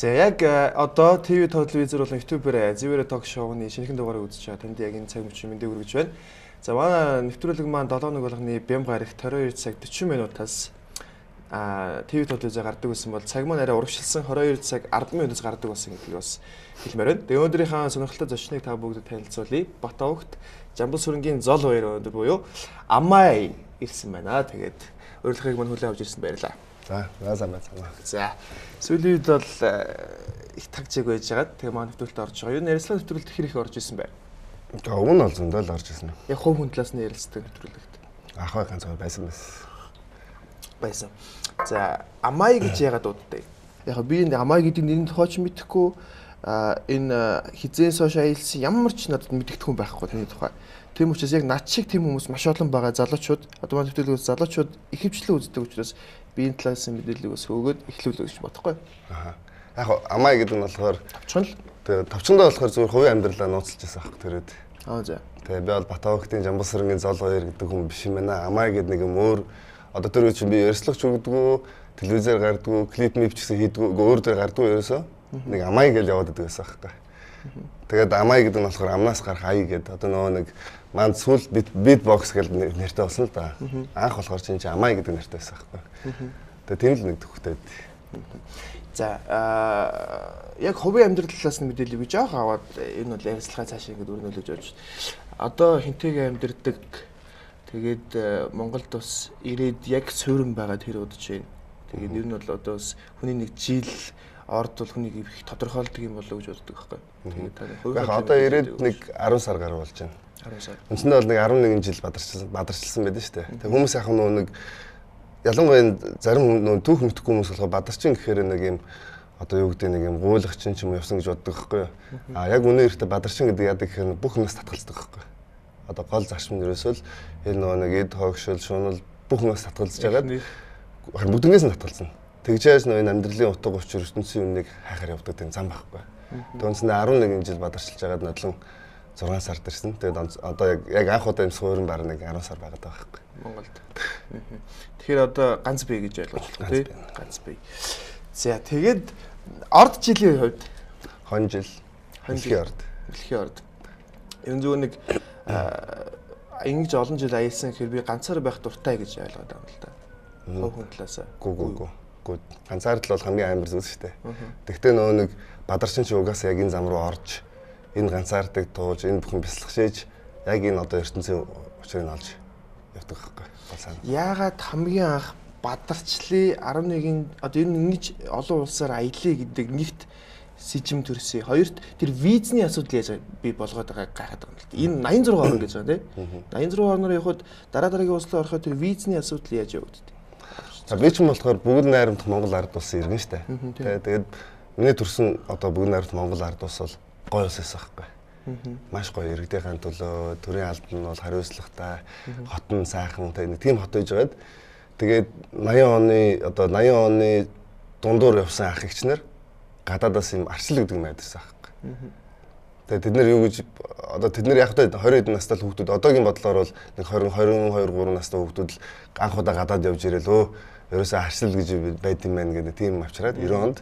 За яг одоо ТV телевизээр болон YouTube-ээр зэвүүн ток шоуны шинэхэн дугаарыг үзэж байгаа танд яг энэ цаг мөчийн мэндийг хүргэж байна. За манай нэвтрүүлэг маань 7 өнөг болгоны бям гарагт 22 цаг 40 минутаас ТV телевизээр гардаг гэсэн бол цаг маань арай урагшилсан 22 цаг 10 минутаас гардаг болсон гэдгийг бас хэлмээр байна. Тэгээ өнөөдрийнхээ сонирхолтой зочныг та бүгдэд танилцуулъя. Батовогт Жамбал сүрэнгийн Золbayар өндөр буюу Амай ирсэн байна. Тэгээд урилгыг мань хүлээн авч ирсэн баярлалаа. За. За. Сүүлийн үед бол их тагжиг байж байгаад тэгээ маань нэвтрүүлэлт орж байгаа. Юу нэрлсэн нэвтрүүлэлт хэр их орж исэн бэ? Өмнө нь бол зөндөл орж исэн. Яг хувь хүн талаас нь ярилцдаг нэвтрүүлэгт. Ахаа ганцхан байсан. За, Амай гэж яагаад дууддаг? Яг би энэ Амай гэдэг нэрийн тухай ч мэдэхгүй энэ хизээс хойш аялсан ямар ч надад мэддэг хүн байхгүй энэ тухай. Тийм учраас яг над шиг тийм хүмүүс маш олон байгаа залуучууд одоо маань нэвтрүүлгээс залуучууд ихэвчлэн үздэг учраас би энэ талаас нь мэдээллийг бас өгөөд эхлүүлэх гэж бодохгүй. Яг Амай гэдэг нь болохоор товчхон л. Тэгээ товчондоо болохоор зүгээр хувийн амьдралаа нууцлж байсан аах тэрээд. За. Тэгээ би бол Батовогтын Жамбал сүрэнгийн Золbayар гэдэг хүн биш юм байна. Амай гэдэг нэг юм өөр одоо тэр үе чинь би ярьцлагч өгдөг, телевизээр гардаг, клип мип ч гэсэн хийдэг, өөр дээр гардаг ерөөсөө. Нэг Амай гэж яваад байдаг байсан аахгүй. Тэгээд Амай гэдэг нь болохоор амнаас гарах ая гэдэг. Одоо нөгөө нэг манд сүүл битбокс гэж нэртэй болсон л да. Анх болохоор чинь Амай гэдэг нэртэй байсан аахгүй. Тэгээд тийм л нэг төвхтэй. За яг хувийн амьдрал талаас нь мэдээлэл би жоох аваад энэ бол ярилцлагаа цаашаа ингэ өрнүүлж явж. Одоо хинтэйгээ амьдэрдэг тэгээд Монголд бас ирээд яг суурин байгаа тэр удаж байна. Тэгээд ер нь бол одоо бас хүний нэг жил орд бол хүнийг их тодорхойлдог юм болоо гэж боддог байхгүй. Тэгээд та хувийн одоо ирээд нэг 10 сар гаруй болж байна. 10 сар. Үндсэндээ бол нэг 11 жил бадарчилсан байдаг шүү дээ. Тэгээд хүмүүс яхаа нэг ялангуяа зарим нөө түүх мэдхгүй хүмүүс болохоор бадарчин гэхээр нэг юм одоо юу гэдэг нэг юм гуйлагчин ч юм явсан гэж боддог байхгүй юу. Яг үнэн ихтэй бадарчин гэдэг яадаг гэхээр бүх юмс татгалздаг байхгүй. Одоо гол зарчим нэрээсөө л энэ нөгөө нэг эд хогшил шунал бүх юмс татгалзаж байгаад бүгднээс нь татгалзна. Тэгжээс нөгөө амьдралын утга учир ертөнцийн үннийг хайхаар явдаг тийм зам байхгүй. Түүнсэндээ 11 жил бадарчилж байгаад нодлон 6 сард ирсэн. Тэгээд одоо яг анх удаа юм суурин баг нэг 10 сар байгаад байгаа байхгүй. Монголд. Тэгэхээр одоо ганц бие гэж ойлгож байна тий? Ганц бие. За тэгээд орд жилийн хувьд хон жил дэлхийн орд. Энэ зөв нэг ингэж олон жил аялсан гэхээр би ганцаар байх дуртай гэж ойлгоод байгаа юм л да. Хувь хүн талаасаа. Гүү. Ганцаар л бол хамгийн амар зүйл шүү дээ. Тэгвэл нөгөө нэг бадарчин ч угаасаа яг энэ зам руу орж энэ ганцаардаг туулж энэ бүхэн бясалгашээж яг энэ одоо ертөнцийн учрыг олж явдаг байхгүй. Яагаад хамгийн анх бадарчлаа 11-ийн одоо ер нь ингэж олон улсаар аялье гэдэг нэгт сэжим төрсөн. Хоёрт тэр визний асуудал яаж би болгоод байгааг гайхаад байгаа юм л. Энэ 86 орн гэж байгаа тийм. 86 орноор явхад дараагийн улс руу ороход тэр визний асуудал яаж явагддаг? За би ч юм болохоор бүгд найрамдах Монгол ард улсын иргэн штэ. Тэгээд миний төрсөн одоо бүгд найрамдах Монгол ард улс бол гоё улс байсан байхгүй. Маш гоё иргэдийн төлөө төрийн албан нь бол хариуцлагатай, хот нь сайхан тийм хот байж байгаад тэгээд 80 оны дундуур явсан ах эгчнэр гадаадаас юм арчил гэдэг юм байдсан байхгүй. Тэгээд тэд нэр юу гэж одоо тэд нэр яг та 20 хэдэн настай л хүүхдүүд одоогийн бодлоор бол нэг 20 22 3 настай хүүхдүүд л анх удаа гадаад явж ирэл ерөөсөө арчил гэж байд юм байна гэдэг тийм авчираад 90 онд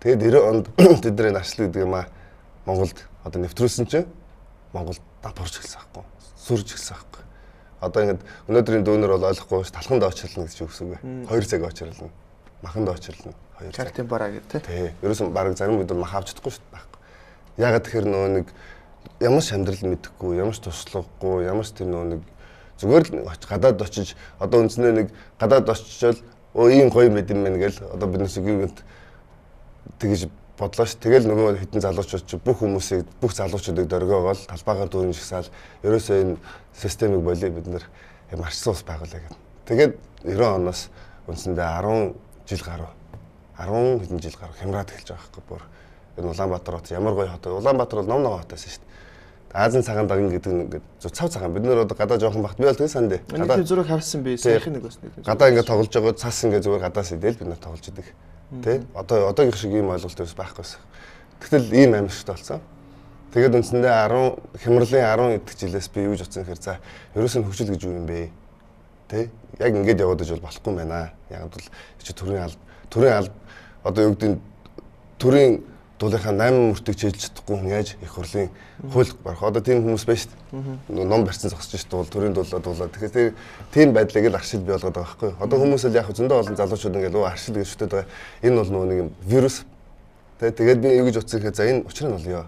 тэгээд 90 онд тэд нэр арчил гэдэг юм Монголд одоо нэвтрүүлсэн чинь Монголд давхарч эхэлсэн байхгүй. Сүрж эхэлсэн байхгүй. Одоо ингээд өнөөдрийн дүүнер бол ойлгохгүй ш талханд очирлно гэж үгс үг. 2 цаг очирлно. Маханд очирлно. 2 цаг. Картин бараа гэдэг тий. Ерөөсөн бараг зарим үед мах авч чадахгүй ш байхгүй. Ягаад тэгэхээр нөгөө нэг ямар ч амьдрал мэдэхгүй, ямар ч туршлагагүй, ямар ч тийм нөгөө нэг зүгээр л гадаад очиж одоо үндснээ нэг гадаад очичвол ийм гоё мэд юм байна гэл одоо биднээс үгүйгэнт тэгэж бодлоо ш. Тэгэл нөгөө хитэн залуучууд ч бүх хүмүүсийг бүх залуучуудыг дөргөөгөөл талбайгаар дүүрэн шигсаал ерөөсөө энэ системийг болий бид нэр марчсан ус байгуулъя гэдэг. Тэгээд 90 оноос үндсэндээ 10 жил гаруй 10 хэдэн жил гаруй хямраад эхэлж байгаа байхгүй бүр. Энэ Улаанбаатар хот ямар гоё хот. Улаанбаатар бол ном ногоо хотоос шүү дээ. Азийн цагаан даган гэдэг нэг цав цагаан бид нэр одоо гадаа жоохон багт би бол тэгээ санд. Гадаа зураг харсан би сайхан нэг бас нэг. Гадаа ингээд тоглож байгаа цас ингээд зүгээр гадаас идэл бид нар тоглож идэг. Тэ одоогийнх шиг ийм ойлголт ерөөс байхгүйсэн. Тэгтэл ийм амьсгалтай болсон. Тэгээд үндсэндээ 10 хямралын 10 идэх жилээс би юу гэж утсан гэхээр за ерөөс нь хөгжил гэж юу юм бэ? Тэ яг ингээд яваад иж бол болохгүй юм байна. Яг бол чи төрийн алба одоо юу гэдэг төрийн дуулынхаа 8 мөртөг чийж чадахгүй хүн яаж их хурлын хууль барах. Одоо тийм хүмүүс байж шүү дээ. Ном барьсан зогсож шүү дээ. Төрийн дуулаад. Тэгэхээр тийм байдлыг л аршил бий болгоод байгаа байхгүй. Одоо хүмүүс л яг зөндөө олон залуучууд ингээд аршил гэж шүтээд байгаа. Энэ бол нэг юм вирус. Тэгээд би юу гэж утсан гэхээр за энэ учир нь бол ёо.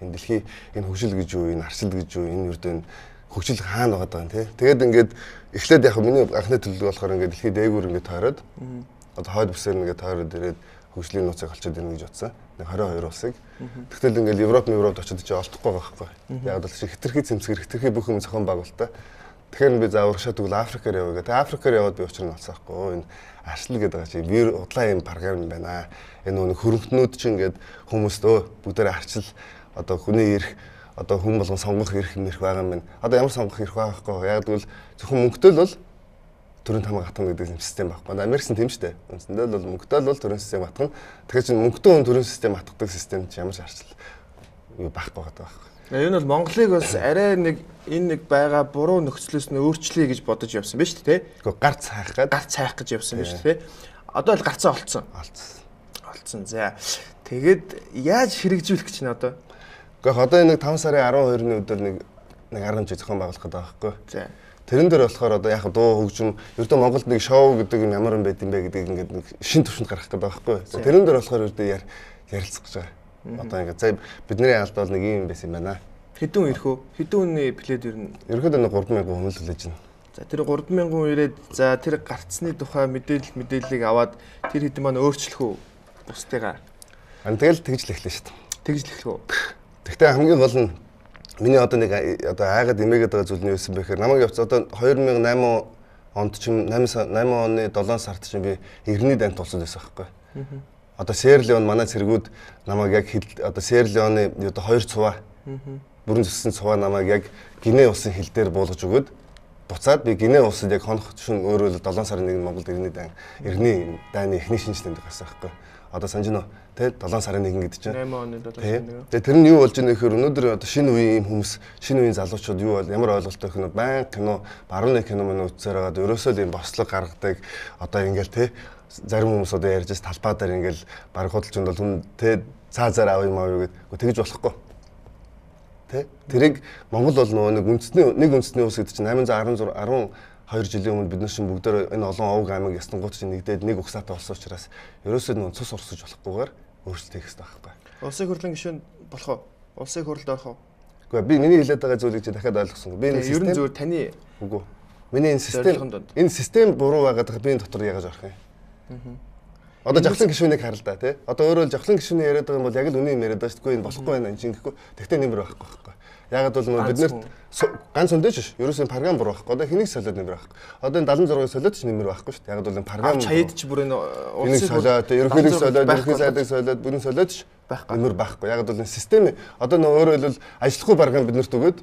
Энэ дэлхий энэ хөгжил гэж юу, энэ аршил гэж юу, энэ юу дээ хөгжил хаана байгаа юм те. Тэгээд ингээд эхлээд яг миний анхны төлөв болохоор ингээд дэлхий дээгүүр ингээд тойроод одоо хойд бүсээр ингээд тойроод ирээд хөгжлийн нууцыг олчод ирнэ гэж бодсон. 22 улсыг. Тэгтэл ингээд Европ очиж чи олдохгүй байгаа байхгүй. Яг л хитрхи цэмцгэр хитрхи бүх юм зохион байгуулалтаа. Тэгэхээр би за урагшаа тэгвэл Африкаар явъя гэдэг. Африкаар яваад би учир нь олсон байхгүй. Энэ аршлал гэдэг байгаа чи вир удлаа юм програм юм байна. Энэ нэг хөрөнгөнүүд чинь ингээд хүмүүст бүгдээрээ арчил одоо хүний эрх одоо хүн болгон сонгох эрх мэрх байгаа юм байна. Одоо ямар сонгох эрх байгаа байхгүй. Яг тэгвэл зөвхөн мөнгөтэй л бол төрийн тамга хатгана гэдэг юм систем байхгүй. Америкс нь тийм шүү дээ. Үндсэндээ бол мөнгөтэй л бол төрийн систем хатгана. Тэгэхээр чинь мөнгөтэй хүн төрийн систем хатгадаг систем чинь ямар ч арчил юу байхгүй байгаа байхгүй. Энэ бол Монголыг бас арай нэг энэ нэг байгаа буруу нөхцлөөс нь өөрчлөе гэж бодож явсан биз дээ, тэ? Гэхдээ гарц хайх гэж явсан биз дээ, тэ? Одоо л гарцаа олцсон. За. Тэгээд яаж хэрэгжүүлэх гэж байна одоо? Гэхдээ одоо энэ 5 сарын 12-ны өдөр нэг 10 жил зохион байгуулах гэдэг байхгүй. За. Тэрэн дээр болохоор одоо яг дуу хөгжим ердөө Монголд нэг шоу гэдэг юм ямар юм байд юм бэ гэдгийг ингээд нэг шин төвшөнд гаргах гэдэг байхгүй. Тэрэн дээр болохоор ердөө ярилцах гэж байгаа. Одоо ингээд за бидний алдаа бол нэг юм байсан юм байна. Хэдэн ирэх үү? Хэдэн үний плед ирнэ? Ерөнхийдөө нэг 3,000 хүн хүлээж байна. За тэр 3,000 хүн ирээд за тэр гарцны тухай мэдээллийг аваад тэр хэдэн маань өөрчлөх үү? Бусдыгаа. Тэгэл тэгж л эхлэв шүү дээ. Тэгж л эхлэх үү? Гэхдээ хамгийн гол нь миний одоо нэг одоо айгаад имээгээд байгаа зүйл нь юу юм бэ гэхээр намайг явц одоо 2008 онд чинь 8 оны 7 сард чинь би Иргэний дайнд тулсан байсан байхгүй. Одоо Серлеон манай цэргүүд намайг яг одоо Серлеоны одоо 2 цуваа бүрэн зөссөн цуваа намайг яг Гинэ улсын хил дээр буулгаж өгөөд буцаад би Гинэ улсад яг хонох шин өөрөө л 7 сарын 1-нд Монголд Иргэний дайны эхний шинжилгээнд байсан байхгүй. Одоо санаж нөө тэ 7 сарын 1 гэдэг чинь 8 оны 7 сарын 1. Тэгээ тэр нь юу болж байгаа нөхөр өнөөдөр одоо шинэ үеийн хүмүүс шинэ үеийн залуучууд юу бол ямар ойлголттой кино баян кино баруун нэг кино мөн үзсээр байгаа. Ерөөсөө л юм бослог гаргадаг одоо ингээл тэ зарим хүмүүс одоо ярьж байгаа талбай дээр ингээл баг худалч нь бол хүн тэ цаазаар авъя маа юу гэдэг тэгж болохгүй. Тэ тэрийг Монгол бол нэг үндэсний ус гэдэг чинь 816 жилийн өмнө бид нар чинь бүгдээр энэ олон овг аймаг ястангууд чинь нэгдээд нэг угсаатай болсон учраас ерөөсөө нөө цус урсаж болохгүйгээр өөрчлөлт хийх хэрэгтэй байхгүй. Улсын хурлын гишүүн болох уу? Улсын хурлд орох уу? Үгүй би миний хэлээд байгаа зүйлийг чи дахиад ойлгосон. Би энэ систем ер нь зөв таны үгүй. Миний энэ систем буруу байгаад би энэ дотор яаж орох юм? Одоо жавхлан гишүүнийг харал да тий. Одоо өөрөө л жавхлан гишүүний яриад байгаа юм бол яг л үнийг юм яриад байгаа шүү дээ. Энэ болохгүй байна энэ чинь гэхгүй. Тэгтээ нэмэр байхгүй байхгүй. Ягаад бол бид нэр ганц өндөөч ш. Ерөөсөө програм буруу байхгүй. Одоо хэнийг солиод нэмэр байхгүй. Одоо энэ 76-ыг солиод ч нэмэр байхгүй шүү дээ. Ягаад бол энэ програм чаяд ч бүр энэ улсын солиод, ерөнхийлөг солиод, ерөнхий сайдыг солиод, бүрэн солиод ч нэмэр байхгүй. Ягаад бол энэ систем одоо өөрөө л ажиллахгүй програм биднэрт өгөөд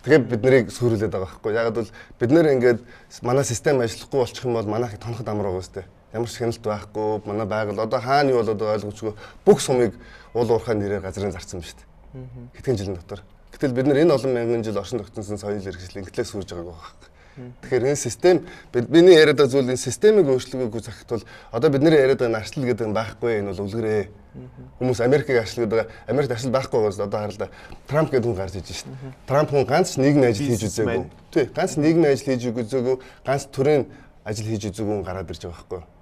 тэгээд бид нарыг сүрүүлээд байгаа байхгүй. Ягаад бол бид нэр ингээд манай систем ажиллахгүй болчих юм бол манайх тоноход амар байгаа үстэй. Ямар ч хяналт байхгүй. Манай байгууллага одоо хаана юу болоод байгаа ойлгомжгүй. Бүх сумыг уул уурхай нэрээр газрын зарцсан ба шүү дээ. Хэдхэн жилийн дотор. Гэтэл бид нар энэ олон мянган жил оршин тогтносон соёл иргэншил инглээс сүрж байгааг байна. Тэгэхээр энэ систем бидний яриад байгаа зүйл энэ системийг өөрчлөгөөгүй захит бол одоо бидний яриад байгаа арчлал гэдэг нь байхгүй энэ бол үлгэрээ. Хүмүүс Америкийг арчилдаг байгаа. Америкт арчил байхгүй байгаас одоо хараа л да. Трамп гэдэг хүн гарч иж шít. Трамп хүн ганц нийгмийн ажил хийж үзээгүй. Тий, ганц нийгмийн ажил хийж үзээгүй, ганц төрийн ажил хийж үзээгүй гараад ирж байгаа байхгүй.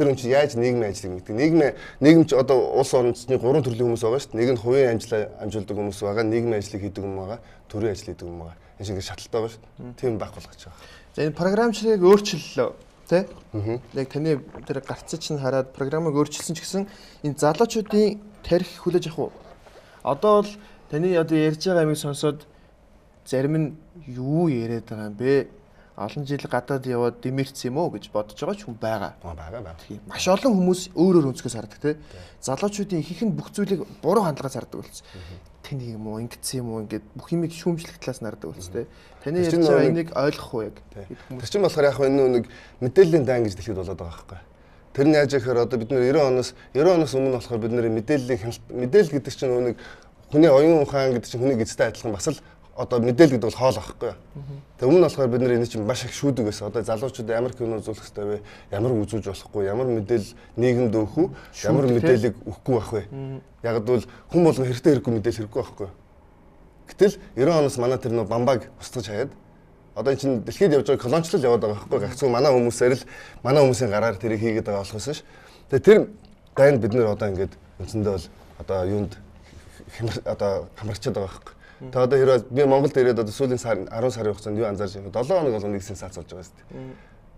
Тэр хүн чи яаж нийгмийн ажлыг мэддэг? Нийгэм чи одоо улс орнцны 3 төрлийн хүмүүс байгаа шүү дээ. Нэг нь хувийн амжилт амжилтдаг хүмүүс байгаа, нийгмийн ажлыг хийдэг хүмүүс байгаа, төрийн ажил хийдэг хүмүүс байгаа. Энэ шиг шаталтай байгаа шүү дээ. Тийм байх болгож байгаа. За энэ програмчлалыг өөрчиллөө, тий? Яг таны тэр гарцаж нь хараад програмыг өөрчилсөн ч гэсэн энэ залуучуудын тарих хүлээж авах уу? Одоо бол таны одоо ярьж байгаа юмыг сонсоод зарим нь юу яриад байгаа юм бэ? Олон жил гадаад яваад дэмэрсэн юм уу гэж бодож байгаа ч хүн байгаа. Байгаа. Маш олон хүмүүс өөрөөр өнцгөөс хардаг тий. Залуучуудын ихэнх нь бүх зүйлийг буруу хандлагаас хардаг болсон. Тэнийг юм уу, ингэсэн юм уу ингээд бүх юмыг шүүмжлэх талаас нь хардаг болсон тий. Таны ярьж байгаа энийг ойлгох уу яг? Тэр чинь болохоор яг энэ нэг мэдээллийн дан гэж дэлхийд болоод байгаа байхгүй. Тэр нь яаж ихээр одоо бид нэр 90 оноос өмнө болохоор бид нэр мэдээлэл гэдэг чинь нэг хүний оюун ухаан гэдэг чинь хүний эцтэй адилхан бас л одоо мэдээлэл гэдэг бол хоол ахгүй. Тэгээ өмнө нь болохоор бид нар энэ чинь маш их шүүдэг байсан. Одоо залуучууд ямар кино үзүүлэх хэрэгтэй вэ? Ямар үзүүлж болохгүй, ямар мэдээлэл нийгэмд өгөх үү? Ямар мэдээллийг өгөхгүй байх вэ? Яг бол хүн болгон хэрэгтэй хэрэггүй мэдээлэл хэрэггүй байхгүй. Гэтэл 90 оноос манай тэр нөө бамбаг устгаж хаяад одоо энэ чинь дэлхийд явж байгаа колоничлол яваад байгаа байхгүй. Гагцхан манай хүмүүсээр л манай хүмүүсийн гараар тэрийг хийгээд байгаа болох байсан ш. Тэгээ тэр дайнд бид нэр одоо ингээд үндсэндээ бол одоо юунд хамрагчаад байгаа байхгүй. Тэгээ одоо хэрвээ би Монголд ирээд одоо сүүлийн 10 сарын хугацаанд юу анзаарч байгаа 7 хоног болгоно нэг сенсац болж байгаа шүү дээ.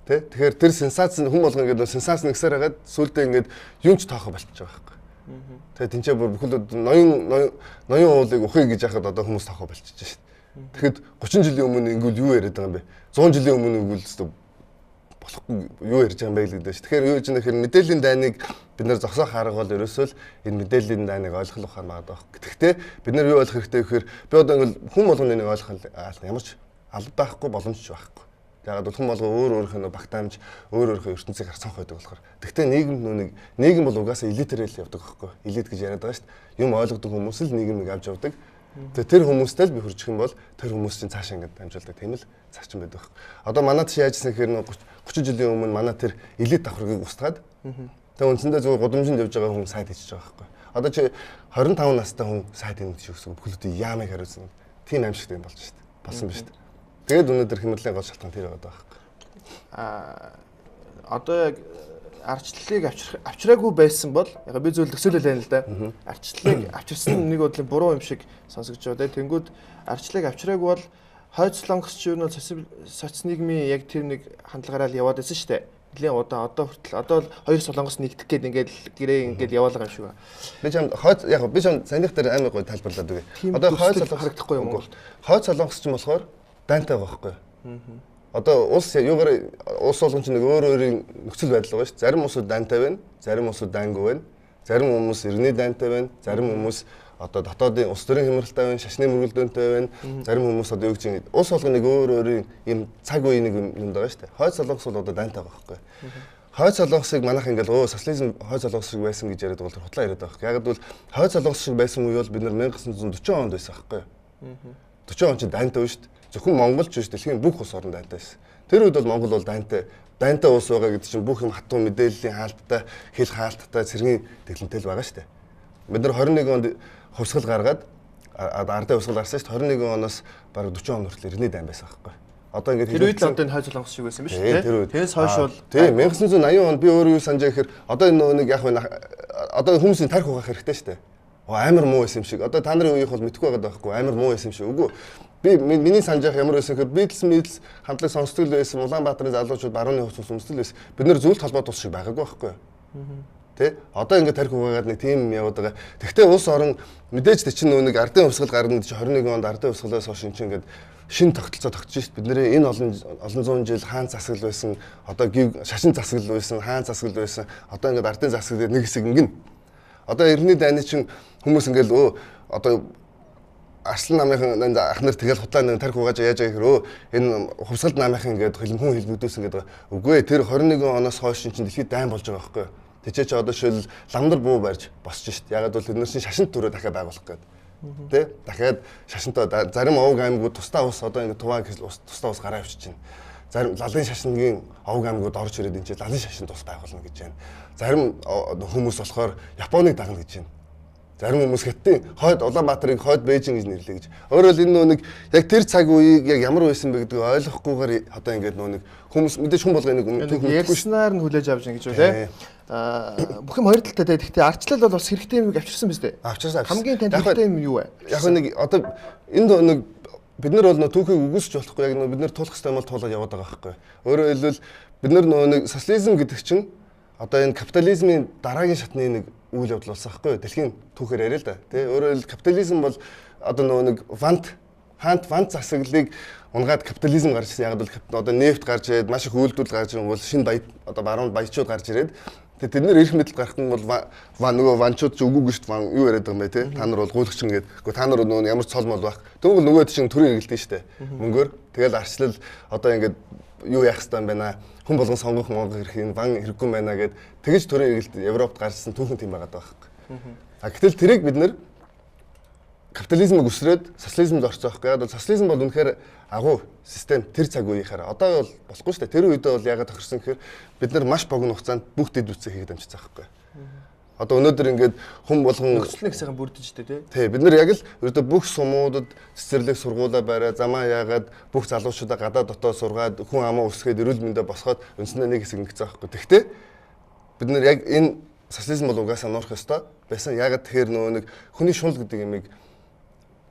Тэ? Тэгэхээр тэр сенсац нь хүн болгон ингээд сенсац нэгсээр хагаад сүүлдээ ингээд юм ч тоохоо болчихж байгаа байхгүй. Тэгээ тэнцээ бүр бүхэл ноён уулыг ухъя гэж яхад одоо хүмүүс тоохоо болчихж шүү дээ. Тэгэхэд 30 жилийн өмнө ингүүл юу яриад байгаа юм бэ? 100 жилийн өмнө ингүүл болохгүй юу ярьж байгаа юм бэ л гэдэг шүү. Тэгэхээр юу гэж нэхэр мэдээллийн дайныг бид нар зогсоох арга бол ерөөсөө л энэ мэдээллийн дайныг ойлгох ухаан байгаа даа. Гэхдээ бид нар юу ойлгох хэрэгтэй вэ гэхээр би одоо ингээл хүн болгоны нэг ойлгох ямар ч алдаахгүй боломжч байхгүй. Тэгээд бол хүн болго өөр өөрийнхөө багтаамж өөр өөрийнхөө ертөнцийг харцах байдаг болохоор. Гэхдээ нийгэм бол угаасаа элитэрэл явдаг байхгүй. Элит гэж яриад байгаа шүү дээ. Юм ойлгодог хүмүүс л нийгэмийг авч явдаг. Тэгээ тэр хүмүүстэй л би хурчих юм бол тэр хүмүүс чинь цаашаа ингэж дамжуулдаг тийм л цаачин байдаг байхгүй. Одоо манайд чи яажсэн гэхээр 30 жилийн өмнө манай тэр элит давхаргыг устгаад тэгээ үндсэндээ зөвхөн гудамжинд явж байгаа хүн сайд хийж байгаа байхгүй. Одоо чи 25 настай хүн сайд юм гэж үгсэг бүхэлдээ яамыг хариуцсан. Тийм аимшигтай юм болж шүү дээ. Болсон ба шүү дээ. Тэгээд өнөөдөр хэмэрлийн гол шалтгаан тэр байгаа байхгүй. Одоо яг арчлалыг авчраагүй байсан бол яг би зөв төсөөлөл байна л да. Арчлалыг авчирсан нэг бодлын буруу юм шиг сонсогдож байгаа. Тэнгүүд арчлалыг авчраагүй бол хойд солонгосч юу нэг соц нийгмийн яг тэр нэг хандлагаараа л яваад байсан шүү дээ. Нилийн удаа одоо хүртэл одоо л хоёр солонгос нэгдэх гээд ингээд гэрээ ингээд яваалгаа юм шиг байна. Би ч хойд яг би ч санийх дээр амар гоё тайлбарлаад өгье. Одоо хойд солонгос харагдахгүй юм бол хойд солонгосч юм болохоор дайнтай байгаа байхгүй. Одоо улс юугаар улс болгон чинь нэг өөр өөрийн нөхцөл байдал байгаа шүү дээ. Зарим улсууд дайнтай байна, зарим улсууд дайнгүй байна. Зарим хүмүүс иргэний дайнтай байна, зарим хүмүүс одоо дотоодын улс төрийн хямралтай байна, шашны мөргөлдөөнтэй байна. Зарим хүмүүс одоо юу гэж юм улс болгон нэг өөр өөрийн юм цаг үеийн нэг юм байгаа шүү дээ. Хойд солонгос бол одоо дайнтай байгаа байхгүй. Хойд солонгосыг манайх ингээл социализм хойд солонгос шиг байсан гэж яриад бол хутлаа яриад байгаа. Яг бол хойд солонгос шиг байсан үе бол бид нар 1940 онд байсан байхгүй. 40 он чинь дайнтай шүү дээ. Зөвхөн Монголч биш дэлхийн бүх улс орнд дайнтай байсан. Тэр үед бол Монгол бол дайнтай улс байгаа гэдэг чинь бүх юм хатуу мэдээллийн хаалттай, хэл хаалттай, цэргийн тэглэнтэй л байгаа шүү дээ. Бид нар 21 онд хувьсгал гаргаад ардын хувьсгал гарсан шүү дээ. 21 оноос бараг 40 он хүртэл иргэний дайн байсан байхгүй. Одоо ингээд тэр үед л одоо энэ хойд солонгос шиг байсан биз дээ. Тэгээс хойш бол тийм 1980 онд би өөрөө юу санаж байгаа гэхээр одоо энэ нэг яг одоо хүмүүсийн тарих угаах хэрэгтэй шүү дээ. Амар муу байсан юм шиг. Одоо та нарын үеийнх бол мэдхгүй байгаа байхгүй. Амар муу байсан юм шиг. Үгүй. Би миний санаж явах ямар байсан гэхээр Beatles хамтлаг сонсдог л байсан. Улаанбаатарын залуучууд барууны хувцас өмсдөг л байсан. Бид нэр зөвлөлт холбоо тус шиг байгаагүй байхгүй. Тэ? Одоо ингээд тарих угаагаад нэг тийм юм яваад байгаа. Тэгвэл улс орон мэдээж чинь нэг ардын хувьсгал гарна гэж 21 онд ардын хувьсгалаас хойш энэ чинь ингээд шинэ тогтолцоо тогтож шít. Бид нэр энэ олон зуун жил хаан засаг байсан. Одоо шашин засаг байсан, хаан засаг байсан. Одоо ингээд ардын засаг нэг хэсэг ингэн. Одоо эртний дайны чинь хүмүүс ингээд одоо Арслан намынхан ах нар тэгэл хутлаа нэг тарих угааж яаж байгаа гэхээр энэ хувьсгалд намынхан ингээд хүн хэлбүүдээс ингээд үгүй тэр 21 оноос хойш чинь дэлхийд дайн болж байгаа байхгүй. Тэжээ чи одоо шил ламдар буу барьж босч шít. Ягаад бол тэднээс шашинт төрөө дахиад байгуулах гээд. Тэ? Дахиад шашинтаа зарим овг аймагуд тусдаа ус одоо ингээд туваа тусдаа ус гараа авчиж байна. Зарим лалын шашингийн овг аймагуд орж ирээд энэ чи лалын шашинт ус байгуулна гэж байна. Зарим хүмүүс болохоор Японыг дагна гэж байна. Зарим хүмүүс Хятадын хойд Улаанбаатарыг хойд Бээжин гэж нэрлэе гэж. Өөрөөр энэ нэг яг тэр цаг үеийг яг ямар байсан бэ гэдгийг ойлгохгүйгээр одоо ингээд нэг хүмүүс мэдээж хүн болгоо нэг ярьснаар нь хүлээж авч ингэж үү те. Бүх юм хоёр талтай те. Гэхдээ арчлал бол бас хэрэгтэй юм авчирсан биз дээ. Авчирсан. Хамгийн танд хэрэгтэй юм юу вэ? Яг нэг одоо энд нэг бид нар бол түүхийг үгүйсч болохгүй яг бид нар туулах хэрэгтэй юм бол туулаад яваад байгаа байхгүй. Өөрөөр хэлбэл бид нар нэг социализм гэдэг чинь одоо энэ капитализмын дараагийн шатны нэг үйл явдал болсон байхгүй дэлхийн түүхээр яриа л да тий өөрөөр хэл капитализм бол одоо нэг вант засаглалыг унгаад капитализм гарч ирсэн. Яг бол одоо нефт гарч ирээд маш их үйлдвэрлэл гарч ирсэн бол шинэ баяд одоо баруунд баячууд гарч ирээд тэд нар эрх мэдэл гаргах нь бол нөгөө ванчууд ч үгүйг шүү дээ юу яриад байгаа юм бэ тий та нар бол гуйлагч ингээд үгүй та нар нөгөө ямар ч цол мол байх тэгвэл нөгөөд чинь төрийн эргэлдэж шүү дээ мөнгөөр тэгэл арчлал одоо ингээд юу яах хэрэгтэй юм байна хүн болгон сонгох Монгол хэрэг ван хэрэггүй байна гэд тэгэж төрийн эргэлт Европт гарсан түүхэн тийм байгаад байгаа хэрэг. А гэтэл тэрийг бид нэр капитализмыг өсрөөд социализмд орцсон байхгүй. Яг бол социализм бол үнэхээр агуу систем тэр цаг үеийнхаараа. Одоо бол болохгүй шүү дээ. Тэр үедээ бол ягаад тохирсон гэхээр бид нар маш богино хугацаанд бүх дэд үтсээ хийгээд амжицсан байхгүй. Одоо өнөөдөр ингээд хүм болгон нөхцөлний сайхан бүрдэж дээ тий. Бид нар яг л ердөө бүх сумуудад цэцэрлэг сургуулаа барай, замаа яагаад бүх залуучуудаа гадаа дотоо сургаад хүн амаа өсгөөд эрүүл мэндэ босгоод үндсэндээ нэг хэсэг ингэсэн байхгүй. Тэгтээ бид нар яг энэ социализм бол угаасаа нуурах ёстой байсан. Ягаад тэгэхээр нөгөө нэг хүний шунал гэдэг юмыг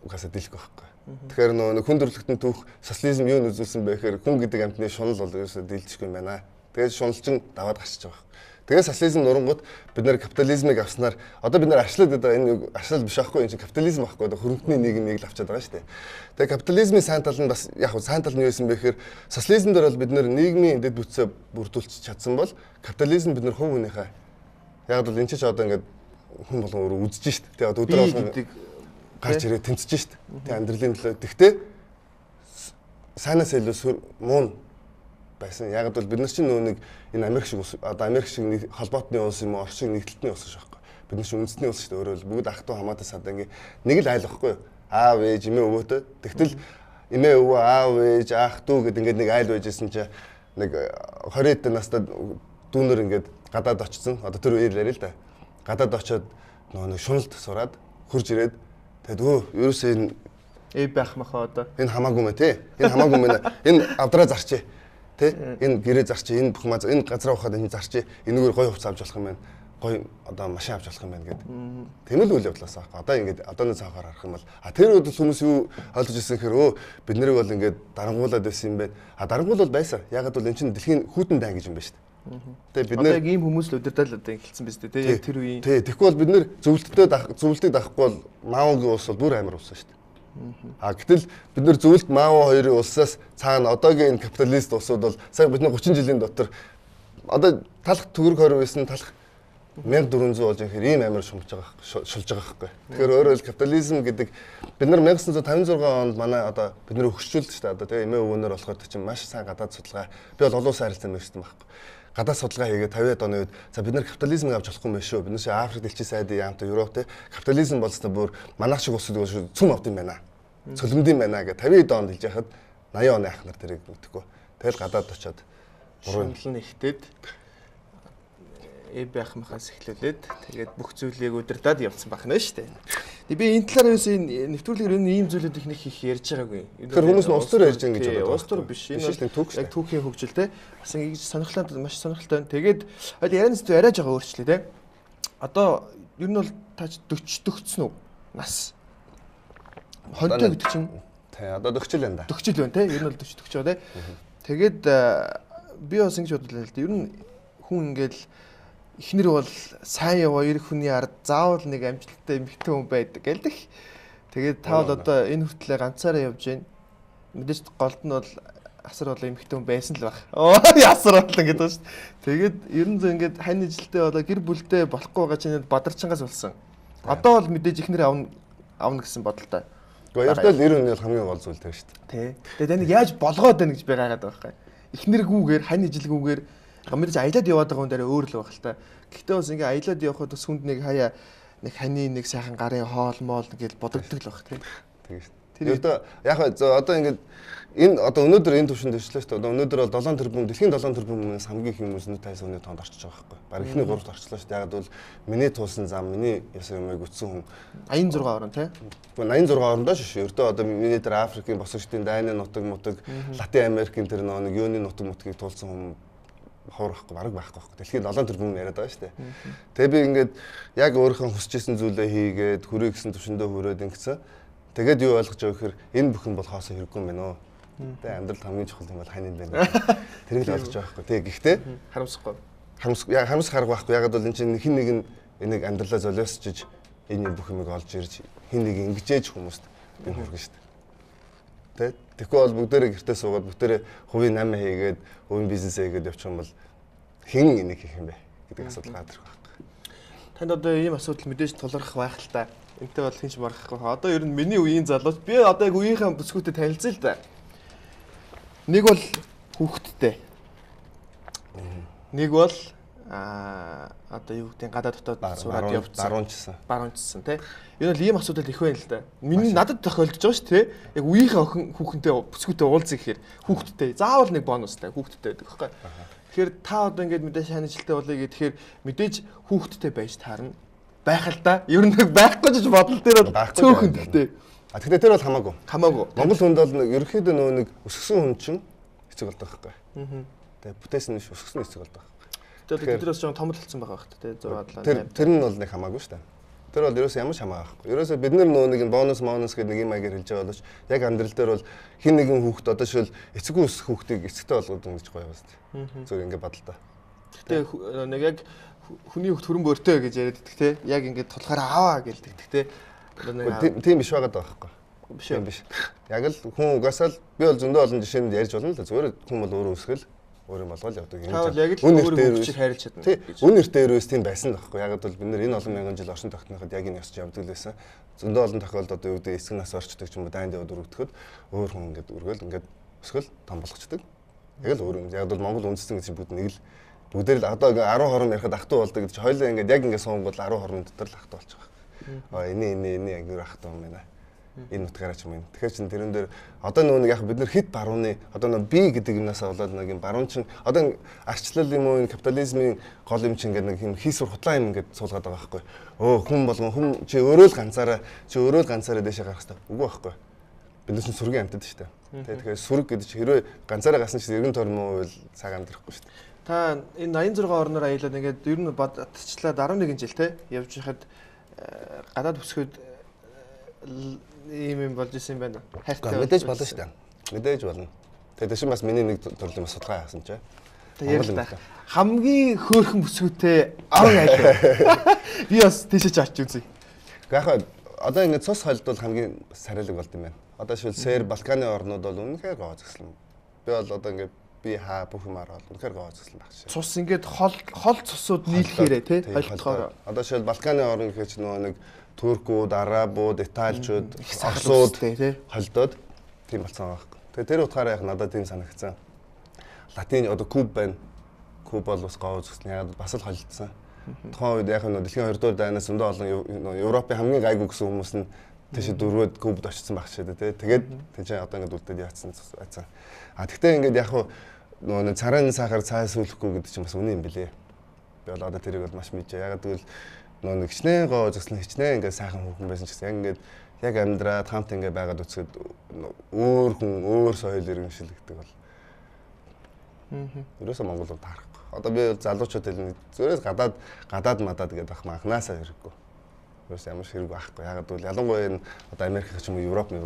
угаасаа дийлэх байхгүй. Тэгэхээр нөгөө нэг хүн төрөлхтөн түүх социализм юу нөлөөлсөн бэ гэхээр хүн гэдэг амьтны шунал бол ерөөсөө дийлдэхгүй юм байна. Тэгээд шуналчин даваад гарчиж байгаа. Тэгээд социализм нурангууд бид нэр капитализмыг авснаар одоо бид нар арчлаад байгаа энэ арчлал биш аахгүй энэ чинь капитализм аахгүй одоо хөрөнгөний нийгмийг л авчаад байгаа шүү дээ. Тэгээд капитализмын сайн тал нь бас яг сайн тал нь юу байсан бэ гэхээр социализм дээр бол бид нэр нийгмийн дэд бүтцээ бүрдүүлж чадсан бол капитализм бид нэр хувь хүнийхээ яг бол энэ ч одоо ингээд хүн болгон өөрөө үзэж шít. Тэгээд одоо өдөр болгон гарч ирээд тэнцэж шít. Тэгээд амьдралын төлөө. Тэгтээ сайнаас илүү муу байсан. Яг бол бид нар чинь нөгөө нэг энэ Америк шиг одоо Америк шиг нэг холбоотны улс юм уу, Орос шиг нэгдэлтний улс шүү дээ. Бид нар чинь үндэсний улс шүү дээ. Өөрөөр бүгд ах トゥ хамаатай садаа ингээ нэг л айл واخгүй юу? Аав ээж эмээ өвөөтэй. Тэгтэл эмээ өвөө аав ээж ах トゥ гэд ингээ нэг айл байжсэн чинь нэг 20 эд настай дүүнэр ингээ гадаад очсон. Одоо тэр үеэр яриа л да. Гадаад очоод нөгөө нэг шуналд сураад хурж ирээд тэгээд ерөөсөө энэ байх махаа одоо энэ хамаагүй мэ тий. Энэ хамаагүй мэ. Энэ авдраа зарчээ. Энэ гэрээ зарчээ, энэ бүх маа энэ газраа ухаад энэ зарчээ, энэгээр гоё хувцас авч болох юм байна. Гоё одоо машин авч болох юм байна гэдэг. Тийм л үйл явдлаас аахгүй. Одоо ингээд одооны цаахаар харах юм бол тэр үед хүмүүс юу ойлгож ирсэн гэхээр бид нарыг бол ингээд дарангуулад байсан юм байна. Дарангуул бол байсан. Ягаад бол эн чинь дэлхийн хүйтэн дай гэж юм байна шүү дээ. Тэгээ бид нар яг ийм хүмүүс л удирдал одоо эхэлсэн биз дээ. Яг тэр үеийн. Тэгэхгүй бол бид нар зөвлөлтөд авахгүй бол Маогийн улс бол бүр амар улс шүү дээ. Гэтэл бид нар зөвлөлт Мао хоёрын улсаас цаана одоогийн энэ капиталист улсууд бол сая бид нар 30 жилийн дотор одоо талах төгрөг хорь байсан талах 1400 болж ихээр ийм амар шулж байгаа байхгүй. Тэгэхээр өөрөөр хэл капитализм гэдэг бид нар 1956 онд манай одоо бид нар өгшчүүлдэг шүү дээ. Одоо тэгээ эмээ өвөнөр болохоор чинь маш сайн гадаад судалгаа би бол олон улсын харилцаанд мэргэжсэн байхгүй. Гадаад судалгаа хийгээд 50-аад оны үед за бид нар капитализмыг авч болохгүй юм шүү. Бид нар чи Африк дэлхийн сайдын яамтай Европ капитализм болсноо бүр манайх шиг улсууд цөм авд юм байна. Цөлмөд юм байна гэж 50-аад онд хэлж яхад 80 оны ахнаар тэрийг мэдхгүй. Тэгэл гадаад очоод шунал нь ихтэд байх махаас эхлүүлээд тэгээд бүх зүйлийг удирдаад явцсан байна шүү дээ. Тэгээ би энэ талаар ерөөсөө нэвтрүүлгээр энэ ийм зүйлүүд их нэг их ярьж байгаагүй. Тэгэхээр хүмүүс нь улс төр ярьж байгаа гэж боддог. Улс төр биш. Энэ яг түүхийн хөгжил те. Бас ингэж сонирхолтой маш сонирхолтой. Тэгээд ярианы зүйл арайж байгаа өөрчлөлөө те. Одоо ер нь бол таач 40 төгцсөн үү? Нас. Хонтой гэдэг чинь тий одоо 40 байна да. 40 байна те. Ер нь бол 40 байгаа те. Тэгээд би бас ингэж бодлоо л дээ. Ер нь хүн ингээл эхнэр бол сайн яваа эр хүний ард заавал нэг амжилттай эмэгтэй хүн байдаг гэлдэх. Тэгээд та бол одоо энэ хүртлээр ганцаараа явж байна. Мэдээж голд нь бол асар бол эмэгтэй хүн байсан л баг. Асар бол ингэж байна шүү дээ. Тэгээд ер нь ингээд хань жилдээ болоо гэр бүлдээ болохгүй байгаа чинь бадарчангаас болсон. Одоо бол мэдээж эхнэр авна гэсэн бодолтой. Баяртай л эр хүний бол хамгийн гол зүйл тэр шүү дээ. Тий. Тэгээд энийг яаж болгоод байна гэж би гайхаад байгаа юм. Эхнэргүүгээр хань жилгүүгээр мэдээж аялаад яваад байгаа хүн дээр өөр л байх л та. Гэхдээ бас ингээ аялаад явхад бас хүнд нэг хаяа нэг ханы нэг сайхан гарын хоол моол гэж бодогддог л байх тийм. Тийм шүү. Тэр одоо яг одоо ингээ энэ одоо өнөөдөр энэ төвшөнд ирчлээ шүү дээ. Одоо өнөөдөр бол 7 тэрбум дэлхийн 7 тэрбумээс хамгийн их хүмүүс нь 50 оны тоонд орчиж байгаа байхгүй. Бараг ихний 3-т орчлоо шүү дээ. Яг бол миний туулсан зам миний ясаа юмыг үтсэн хүн 86 орон тийм. 86 орондоо шүү. Ердөө одоо миний тэр Африкийн босгочдын дайны нутаг мутаг Латин Америкийн тэр нэг юуны нутаг мутгийг туулсан хүн хоорхгүй бараг байхгүй байхгүй. Дэлхийн 7 тэрбум яриад байгаа шүү дээ. Тэгээ би ингээд яг өөрийнхөө хүсэж исэн зүйлээ хийгээд хүрээ гэсэн төвшөндөө хүрээд ингэсэн. Тэгээд юу ойлгож байгаа гэхээр энэ бүхэн бол хаосоо хэрэггүй юм байна оо. Тэгээ амьдрал хамгийн чухал юм бол хань юм байна. Тэрийг л ойлгож байгаа байхгүй. Тэгээ гэхдээ харамсахгүй. Харамсах арга байхгүй. Ягаад бол энэ чинь хин нэг нь энийг амьдралаа золиосчиж энэ бүх юмыг олж ирж хин нэг ингэжээж хүмүүст би хүргэн шүү дээ. Тэгэхгүй бол бүгдээрээ гэртээ суугаад бүгдээрээ хувийн 8 хийгээд хувийн бизнесээ хийгээд явчих юм бол хэн энийг хийх юм бэ гэдэг асуудал гарч ирэх байхгүй. Танд одоо ийм асуудал мэдээж тулгарх байх л та. Энтэй бол хинч марахгүй. Одоо ер нь миний үеийн залууч би одоо яг үеийнхээ бүсгүүтэд танилцъя л да. Нэг бол хүүхэдтэй. Нэг бол одоо юу гэдэг гадаад дотоод сураад явуулсан. Баруунчсан тий. Энэ бол ийм асуудал их байна л да. Миний надад тохиолдож байгаа шүү тий. Яг үеийнхээ охин хүүхэнтэй бүсгүйтэй уулзах гэхээр хүүхдтэй заавал нэг бонустай хүүхдтэй байдаг байхгүй. Тэгэхээр та одоо ингээд мэдээж ханижилттай болъё гэхээр мэдээж хүүхдтэй байж таарна. Байх л да. Ер нь байхгүй гэж бодол дээр бол цөөхөн гэхдээ. Тэгэхээр тэр бол хамаагүй. Монгол хүнд бол ерөнхийдөө нэг өсгсөн хүн чинь хэцэг болдог байхгүй. Тэгээ бүтээсэн нь өсгсөн хэцэг болдог. Тэгээд бид бас том толцсон байгаа байхгүй тий 6-7. Тэр нь бол нэг хамаагүй шүү дээ. Тэр бол ерөөсөө ямар ч хамаагүй. Ерөөсөө бид нар нэг бонус гэдэг нэг юм аягаар хэлж байгаа боловч яг амьдрал дээр бол хин нэгэн хүүхэд одоо шил эцэггүй өсөх хүүхдийг эцэгтэй болгоод ингэж гоё байна шүү дээ. Зүгээр ингэ бодлоо. Гэтэ нэг яг хүний хүүхд хөрөн бөртөө гэж яриад идэх тий яг ингэ тулахаараа аваа гэлдэг тий. Тийм биш байгаа даа байхгүй. Биш. Яг л хүн угаасаа л би бол зөндөө олон жишээнд ярьж болно л да. Зүгээр хүн бол өөрөө өсгөл өөр юм болгоод явдаг юм. Та бол яг л өөрөө хүчээр хайрлж чадна. Үн нэртэй өрөөс тийм байсан л байхгүй. Яг бол бид нар энэ олон мянган жил оршин тогтноход яг энэ ёсч явдаг л байсан. Зөндөө олон тохиолдолд одоо юу гэдэг эсгэн нас орчдөг ч юм уу дайнд яваад өргөдөхөд өөр хүн ингээд өргөөл ингээд өсгөл том болгочдөг. Яг л өөр юм. Яг бол Монгол үндэстэн гэж бүгд нэг л бүгдээр л одоо 10 хором ярихад ах トゥ болдог гэж хоёлаа ингээд яг ингээд суунгууд 10 хором дотор л ах トゥ болчих. Эний яг юу ах トゥ юм байна. Энэ утгаараач юм. Тэгэхээр чин тэрэн дээр одоо нөгөө яг бид нар хит барууны одоо нөгөө би гэдэг юмнаас болоод нэг юм баруун чин одоо арчлал юм уу капитализмын гол юм чин гэдэг нэг юм хийсвэр хутлаа юм ингээд суулгаад байгаа байхгүй. Хүн болгон хүн чи өөрөө л ганцаараа дэшээ гарах хэрэгтэй. Үгүй байхгүй. Бид нар чин сүргийн амтд шүү дээ. Тэгэхээр сүрэг гэдэг чи хэрвээ ганцаараа гасан чи эргэн тойрон муу байл цаг амьдрахгүй шүү дээ. Та энэ 86 орноор аялаад ингээд ер нь бодчихлаад 11 жил те явж байхад гадаад бүсгүйд ийм юм болж исэн юм байна. Хайртай мэдээж болно шүү дээ. Мэдээж болно. Тэгээд тийм бас миний нэг төрлийн бас судалгаа яасан ч. Тэгээд хамгийн хөөрхөн бүсгүйтэй 10 айлаа. Би бас тийшээ чарч үзье. Яг одоо ингэ цус холдвол хамгийн сарилэг болд юм байна. Одоо шил Сэр Балканы орнууд бол үнэхээр гоо зөксөн. Би бол одоо ингэ би бүх юмар бол үнэхээр гоо зөксөн баг шээ. Цус ингээд хол цусууд нийлэхээрээ тий холдохоор. Одоо шил Балканы орн гэхэж нөгөө нэг Туркууд, Арабууд, Италичууд, Оросууд холдоод тийм болсон байгаа. Тэгээ тэр утгаараа яг надад тийм санагдсан. Латин одоо Куб байна. Куб бол бас гоо зөксөн. Яг бас л холдсон. Тухайн үед яг нь дэлхийн 2 дугаар дайнаас зөндөө олон Европын хамгийн гайгүй гэсэн хүмүүс нь тийш дөрвөөд Кубд очсон баг шээ тий. Тэгээд тийч одоо ингээд үлдээд яатсан. Тэгтээ ингээд яг нөгөө царайн сахар цай сүүлэхгүй гэдэг чинь бас үнэн юм билээ. Би бол одоо тэрийг бол маш мэдээ. Яг тэгвэл нөгөө хичнээн гоо зөксөн хичнээн ингээд сайхан хүүхэн байсан ч гэсэн яг ингээд яг амьдраад хамт ингээд байгаад үцгээд өөр хүн өөр соёл иргэншилгдэг бол. Ерөөсөө Монгол бол таарахгүй. Одоо би залуучууд хэлнэ зөрөөс гадаад мадаад гэдэг ах анханасаа хэрэггүй. Ерөөсөө ямар ч хэрэггүй байхгүй. Яг бол ялангуяа энэ одоо Америк ч юм уу Европын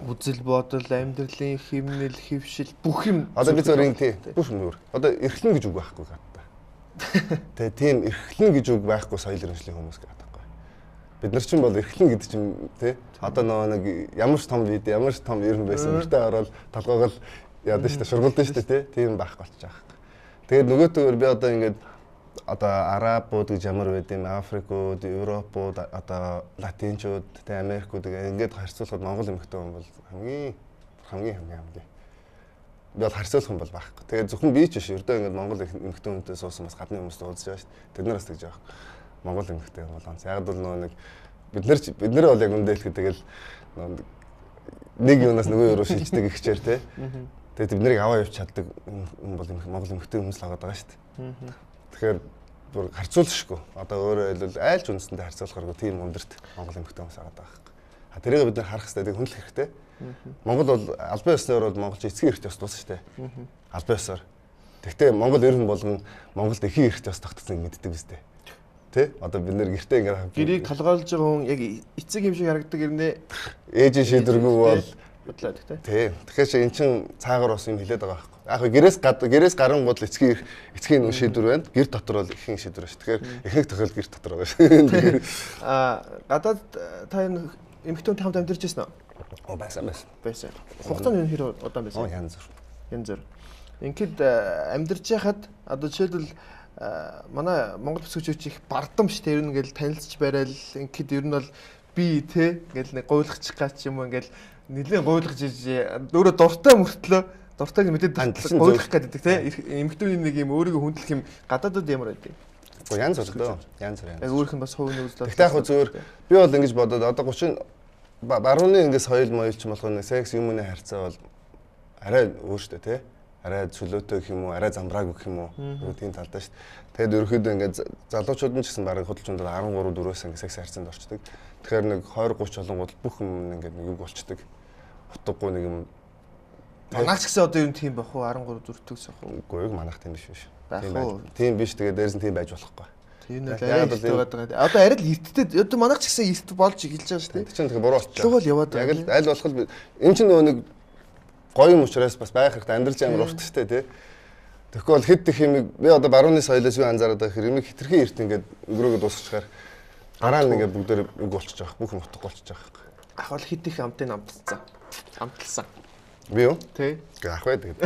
үзэл бодол, амьдралын хэмнэл, хэвшил бүх юм одоо би зөв тийм бүх юм өөр. Одоо эрхлэн гэж үг байхгүй гадаа. Тэгээ тийм эрхлэн гэж үг байхгүй соёл иргэншлийн хүмүүс гэдэг байхгүй. Бид нар чинь бол эрхлэн гэдэг чинь тий одоо нэг ямар ч том вид, ямар ч том ерөн байсан мөртөө ороод толгоогоо яадаг шүү дээ, шургуулдаг шүү дээ тий тийм байхгүй болчих жоох. Тэгээд нөгөөтөөр би одоо ингээд одоо Арабууд гэж ямар байд юм, Африкууд, Европууд, одоо Латинчууд, тий Америкууд ингээд харьцуулахад Монгол эмэгтэй хүн бол хамгийн би бол харьцуулах юм бол байхгүй. Тэгээд зөвхөн би ч биш ердөө ингээд Монгол эмэгтэй хүнтэй суусан бас гадны хүмүүс уулзж байгаа шүү дээ. Тэд нараас тэгж байгаа. Монгол эмэгтэй бол онц. Яг бол нэг бид нар бол яг үндэлэхэд тэгэл нэг юунаас нөгөө руу шилждэг их хчээр тий. Тэгээд бид нарыг аваа явж чаддаг юм бол Монгол эмэгтэй хүмүүс л байгаа шүү дээ. Тэгэхээр бүр харьцуулшгүй. Одоо өөрөөр хэлбэл айлч үндэстэндээ харьцуулахааргүй тийм өндөрт Монгол эмэгтэй хүмүүс байгаа даа. Тэрийг бид нар харах хэрэгтэй. Тэг хүндлэх хэрэгтэй. Монгол бол албан ёсноор бол монголч эцгийн эрхт ёс дуусна шүү дээ. Албан ёсоор. Тэгвэл Монгол ерөн болгон Монголд эхийн эрхт ёс тогтцсон мэддэг үстэй. Тэ? Одоо бид нэр гэртээ ингээ гэрийг толгойлж байгаа хүн яг эцэг юм шиг харагдаг гэрнээ ээжийн шийдвэргүй бол бодлоо тэ. Тэгэхээр эн чин цаагаар бас юм хэлээд байгаа байхгүй. Яг гэрээс гарангууд л эцгийн шийдвэр байна. Гэр дотор бол эхийн шийдвэр шүү. Тэгэхээр эхнийх тохиол гэр дотор байгаа шүү. Гадаад та энэ эмэгтэй хамт амьдарч байсан уу? Байсан. Хугацаа нь хэр удаан байсан? Янз бүр. Ингээд амьдарч яхад одоо жишээлбэл манай Монгол бүсгүйчүүд их бардамж тэр ингээл танилцж барайл ингээд ер нь бол би те ингээл нэг гуйлахчих гач юм уу ингээл нэлээд гуйлгаж иж өөрөө дуртай мөртлөө дуртайг мэдээд гойлох гэдэг те эмэгтэйний нэг юм өөрийгөө хүндлэх юм гадаадд ямар байдаг. Гэхдээ янз бүр янз бүр. Яг өөрийнх нь бас хувь нөхцөл. Гэхдээ яг зүгээр би бол ингэж бодоод одоо 30 барууны ингээс соёл моёлч болох нэг секс юмны харьцаа бол арай өөр штэ тий. Арай чөлөөтэй гэх юм уу, арай замбрааг гэх юм уу. Тийм талдаа штэ. Тэгээд ерөөхдөө ингээд залуучууд нь ч гэсэн бараг хөдөлгөөнд 13 4-өөс ингээд секс харьцаанд орчдөг. Тэгэхээр нэг 20 30 болонгууд бүх юм ингээд нэг үг болчдөг. Утгагүй нэг юм. Манайч гэсэн одоо юм тийм бах уу 13 4-өөс ах уу? Үгүй яг манайх тийм биш биш. Тийм биш тэгээд дээрээс нь тийм байж болохгүй. Тийм л арай болоод байгаа. Одоо арай л эрттэй одоо манайч гэсэн эрт болж эхэлж байгаа шүү дээ. Тэг чинь тэгэхээр буруу болчихлоо. Тэгвэл яваад яг л аль болох энэ чинь нөгөө нэг гоё юм учраас бас байх хэрэгтэй амьдрал амар урт шүү дээ тий. Тэгэхгүй бол хэд их юм би одоо барууны соёлоос юу анзаараад байгаа хэрэг юм хитрхи эрт ингээд өнгөрөөгөө дуусчихаар дараа нь ингээд бүгдээр үг болчихж байгаа бүх юм утгагүй болчихж байгаа. Ах бол хэд их амтыг амталсан. Би юу? Тий. Ах байдаг.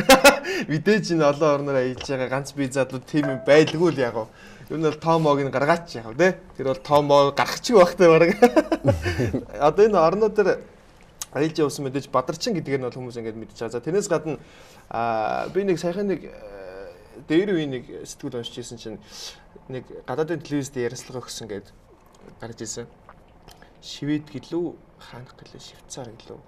Мэдээж энэ олон орноор аялж байгаа ганц бие задлууд тийм юм байлгүй л яг уу. Юу нь бол томог нь гаргаач яг тий. Тэр бол томог гаргачих байхтай баг. Одоо энэ орнууд дээр аялж явсан мэдээж бадарчин гэдгээр нь бол хүмүүс ингээд мэдчихэж байгаа. За тэрнээс гадна би нэг саяхан нэг дээр үе нэг сэтгүүл уншиж ирсэн чинь нэг гадаадын телевизэд ярилцлага өгсөн гээд гарч ирсэн. Швед гэлөө хаанах гэлээ Швейцар гэлөө.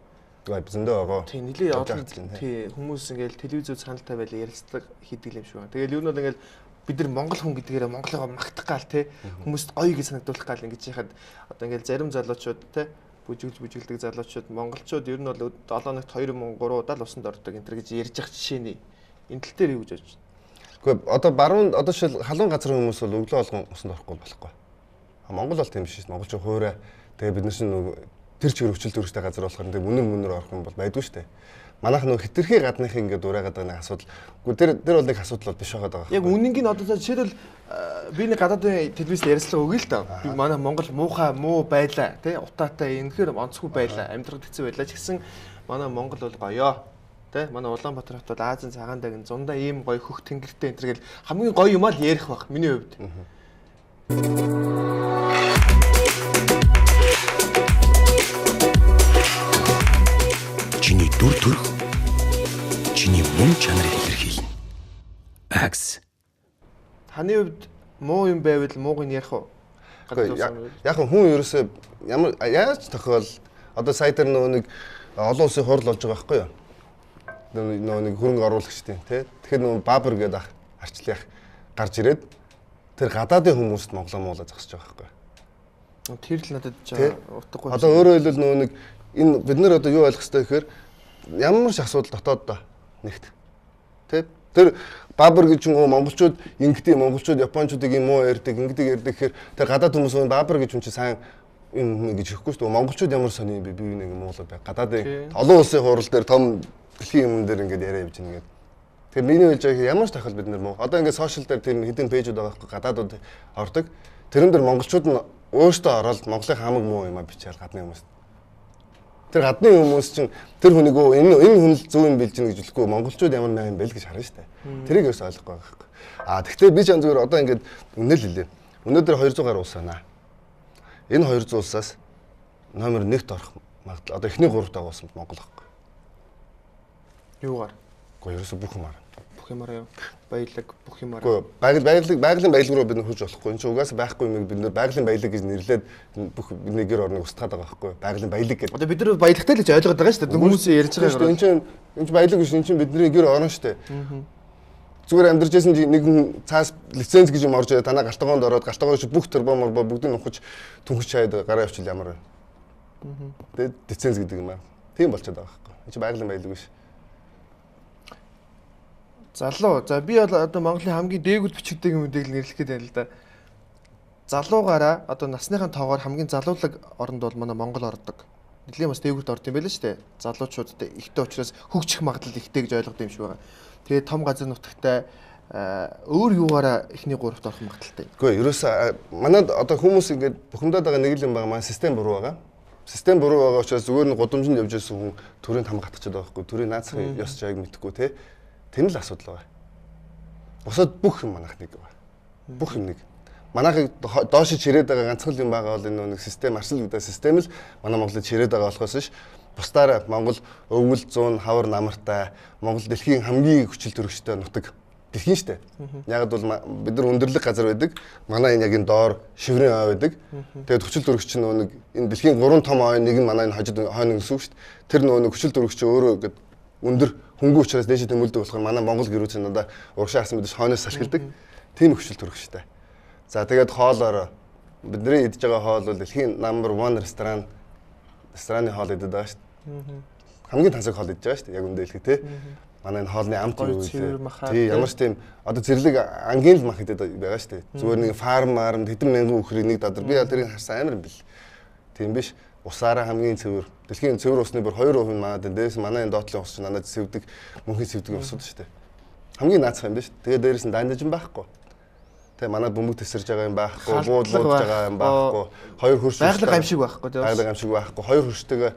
Тэгээ зөндөө байгаа. Тий нэлээ олон тий хүмүүс ингээд телевизүүд санал тавиал ярилцлага хийдэг юм шиг байна. Тэгэл юу нь бол ингээд бид нар Монгол хүн гэдгээрээ Монголоо магтах гал тий хүмүүст гоё гэж санагдуулах гал ингэж яхад одоо ингээд зарим залуучууд тий бүжиглдэг залуучууд монголчууд ер нь бол 7 ногт 2 мөн 3 удаа л усанд ордог энэ төр гэж ярьж ах жишээний энэ тал дээр юу гэж бодож байна? Гэхдээ одоо баруун одоо шил халуун газрын хүмүүс бол өглөө болгон усанд орохгүй болохгүй. Монгол бол тийм биш шүү. Монголч хуурай тэгээ бид нар чинь тэр чигээр хүчил төрөстэй газар болохоор тэгээ мөнөр орох юм бол байдгүй шүү дээ. Манайх нөх хитрхи гадныхын ингээд ураагаад байгаа нэг асуудал. Гэхдээ тэр бол нэг асуудал бол биш байгаа даа. Яг үнэнг нь одоо жишээлбэл би нэг гадаадын телевизэд ярилцлага өгье л да. Би манай Монгол муу байлаа тий утаатай энэхээр онцгүй байлаа. Амьдрал хэцүү байлаа ч гэсэн манай Монгол бол гоёо. Тэ манай Улаанбаатар хот бол Азийн цагаан дагн зундаа ийм гоё хөх тэнгэртэй энэ гэл хамгийн гоё юм аа л ярих баг миний хувьд. Чиний дүр төрх чиний мөн чанарыг илэрхийлнэ. Акс. Таны хувьд муу юм байвал мууг нь ярих уу? Яг хүн ерөөсөө ямар яаж тохиол одоо сая дээр нөгөө нэг олон улсын хурал болж байгаа байхгүй юу? Нөгөө нэг хөрөнгө оруулагчдын тий. Тэгэхээр нөгөө бабер гэдэг арчлах гарч ирээд тэр гадаадын хүмүүст Монголоо муулаа зогсож байгаа байхгүй юу? Тэр л надад утгагүй. Одоо өөрөөр хэлбэл нөгөө нэг энэ бид нар одоо юу ойлгох хэрэгтэй гэхээр ямар ч асуудал дотоод доо нэгт. Тэ? Тэр бабер гэж юм уу монголчууд ингэдэг монголчууд японочдыг юм уу ярьдаг ингэдэг гэхээр тэр гадаад хүмүүс бабер гэж юм чи сайн юм гэж ихгүй шүү дээ. Монголчууд ямар сони би нэг муулаад бай. Гадаадын олон улсын хурал дээр том дэлхийн юм дээр ингээд яриа явж байгаа. Тэгэхээр миний хэлж байгаа ямар ч тахал бид нар муу. Одоо ингээд сошиал дээр тийм хэдэн пэйжүүд байгаа байхгүй гадаадууд ордог. Тэрэн дээр монголчууд нь өөртөө ороод Монголын хамаг муу юм а бичээл гадны хүмүүс. Тэр гадны хүмүүс чинь тэр хүнийг энэ хүн л зөв юм билж гэнэ гэж хэлэхгүй монголчууд ямар нэг юм бэл гэж харна шүү дээ. Тэрийг ерөөс ойлгохгүй байгаа байхгүй. Тэгвэл би ч зүгээр одоо ингээд үнэл хэлээ. Өнөөдөр 200 гаруй улс байна. Энэ 200 улсаас номер 1-т орох магадлал одоо эхний 3-т байгаа улс Монгол байхгүй. Юугаар? Гэхдээ ерөөсө бүх юмар. Бүх юмар яа. Баялаг бүх юмар. Гэхдээ байгалийн баялаг руу бид хурж болохгүй. Энэ чинь угаасаа байхгүй юм бид нэр байгалийн баялаг гэж нэрлээд бүх бидний гэр орныг устгаад байгаа байхгүй. Байгалийн баялаг гэдэг. Одоо бид нар баялагтай л гэж ойлгоод байгаа шүү дээ. Хүмүүс ярьж байгаа юм. Энэ чинь баялаг биш. Энэ чинь бидний гэр орно шүү дээ. Зүгээр амьдарч байсан нэг цаас лиценз гэж юм орж ирээ танаа галтгоонд ороод галтгоогоо бүх турбо морбо бүгдийг нухаж түнхэж чаад гараа явуул ямар вэ? Тэгээд лиценз гэдэг юм аа. Тийм болчиход байгаа байхгүй. Энэ чинь байгалийн баялаг биш. Залуу. За би бол одоо Монголын хамгийн дээгүүр бичигдэг юм үгийг нэрлэх гээд байна л да. Залуугаараа одоо насныхаа тоогоор хамгийн залуулаг оронд бол манай Монгол ордог. Нэлийн бас дээгүүрт орд юм байл шүү дээ. Залуучуудтай ихтэй учраас хөгжих магадлал ихтэй гэж ойлгоод юм шиг байгаа. Тэгээд том газар нутагтай өөр юугаараа эхний 3-т орох магадaltaй. Үгүй ерөөсөө манайд одоо хүмүүс ингээд бухимдаад байгаа нэг л юм байгаа маань систем буруу байгаа. Систем буруу байгаа учраас зүгээр нь гудамжинд явж байсан хүн төрийн там гатчихад байгаа байхгүй. Төрийн наацхын ёс жайг мэдхгүй те. Тэн л асуудал байгаа. Босоод бүх юм манайх нэг байгаа. Бүх юм нэг. манайхыг доош чирээд байгаа ганцхан юм байгаа бол энэ нэг систем аршил гэдэг систем л манай Монголд чирээд байгаа болохоос ш бусдаар Монгол өвгөл 100 хавар намартай Монгол дэлхийн хамгийн хүчил төрөгчтэй нутаг дэлхийн штэ. Яг бол бид нар өндөрлөг газар байдаг. Манай энэ яг энэ доор шиврийн ой байдаг. Тэгээд хүчил төрөгч нэг энэ дэлхийн 3 том ой нэг нь манай энэ хожид хойно гэсэн үг штэ. Тэр нэг хүчил төрөгч өөрөө гээд өндөр хөнгөн учраас дээшээ тэмүүлдэг болохоор манай Монгол гэрүүцэн надаа урагшаа харсан мэдээж хойноос салхилдаг. Тийм хүчил төрөгчтэй. За тэгээд хоолоор бидний идж байгаа хоол бол дэлхийн number 1 рестораны хоол идэж байгаа шүү дээ. Хамгийн тансаг хоол идэж байгаа шүү дээ. Яг үндэ хэлэхэд те. Манай энэ хоолны амт юу вэ? Тий, ямар ч тийм одоо зэрлэг ангийн л мах идэж байгаа шүү дээ. Зүгээр нэг фарм хэдэн мянган үхрийг нэг додар би тэрийг харсан амар юм бил. Тийм биш. Усаараа хамгийн цэвэр. Дэлхийн цэвэр усны бүр 2% нь манад дээрээс манай энэ доотлын ус чинь надад сэвдэг, мөнхийн сэвдэг усуд шүү дээ. Хамгийн наацхан юм биш. Тэгээд дээрээс нь дандаж юм байхгүй. Тэгээ манад бөмбөг тесэрж байгаа юм байхгүй, буудлууд байгаа юм байхгүй. Хоёр хөрш байгаль гамшиг байхгүй тийм. Байгаль гамшиг байхгүй. Хоёр хөрштэйгээ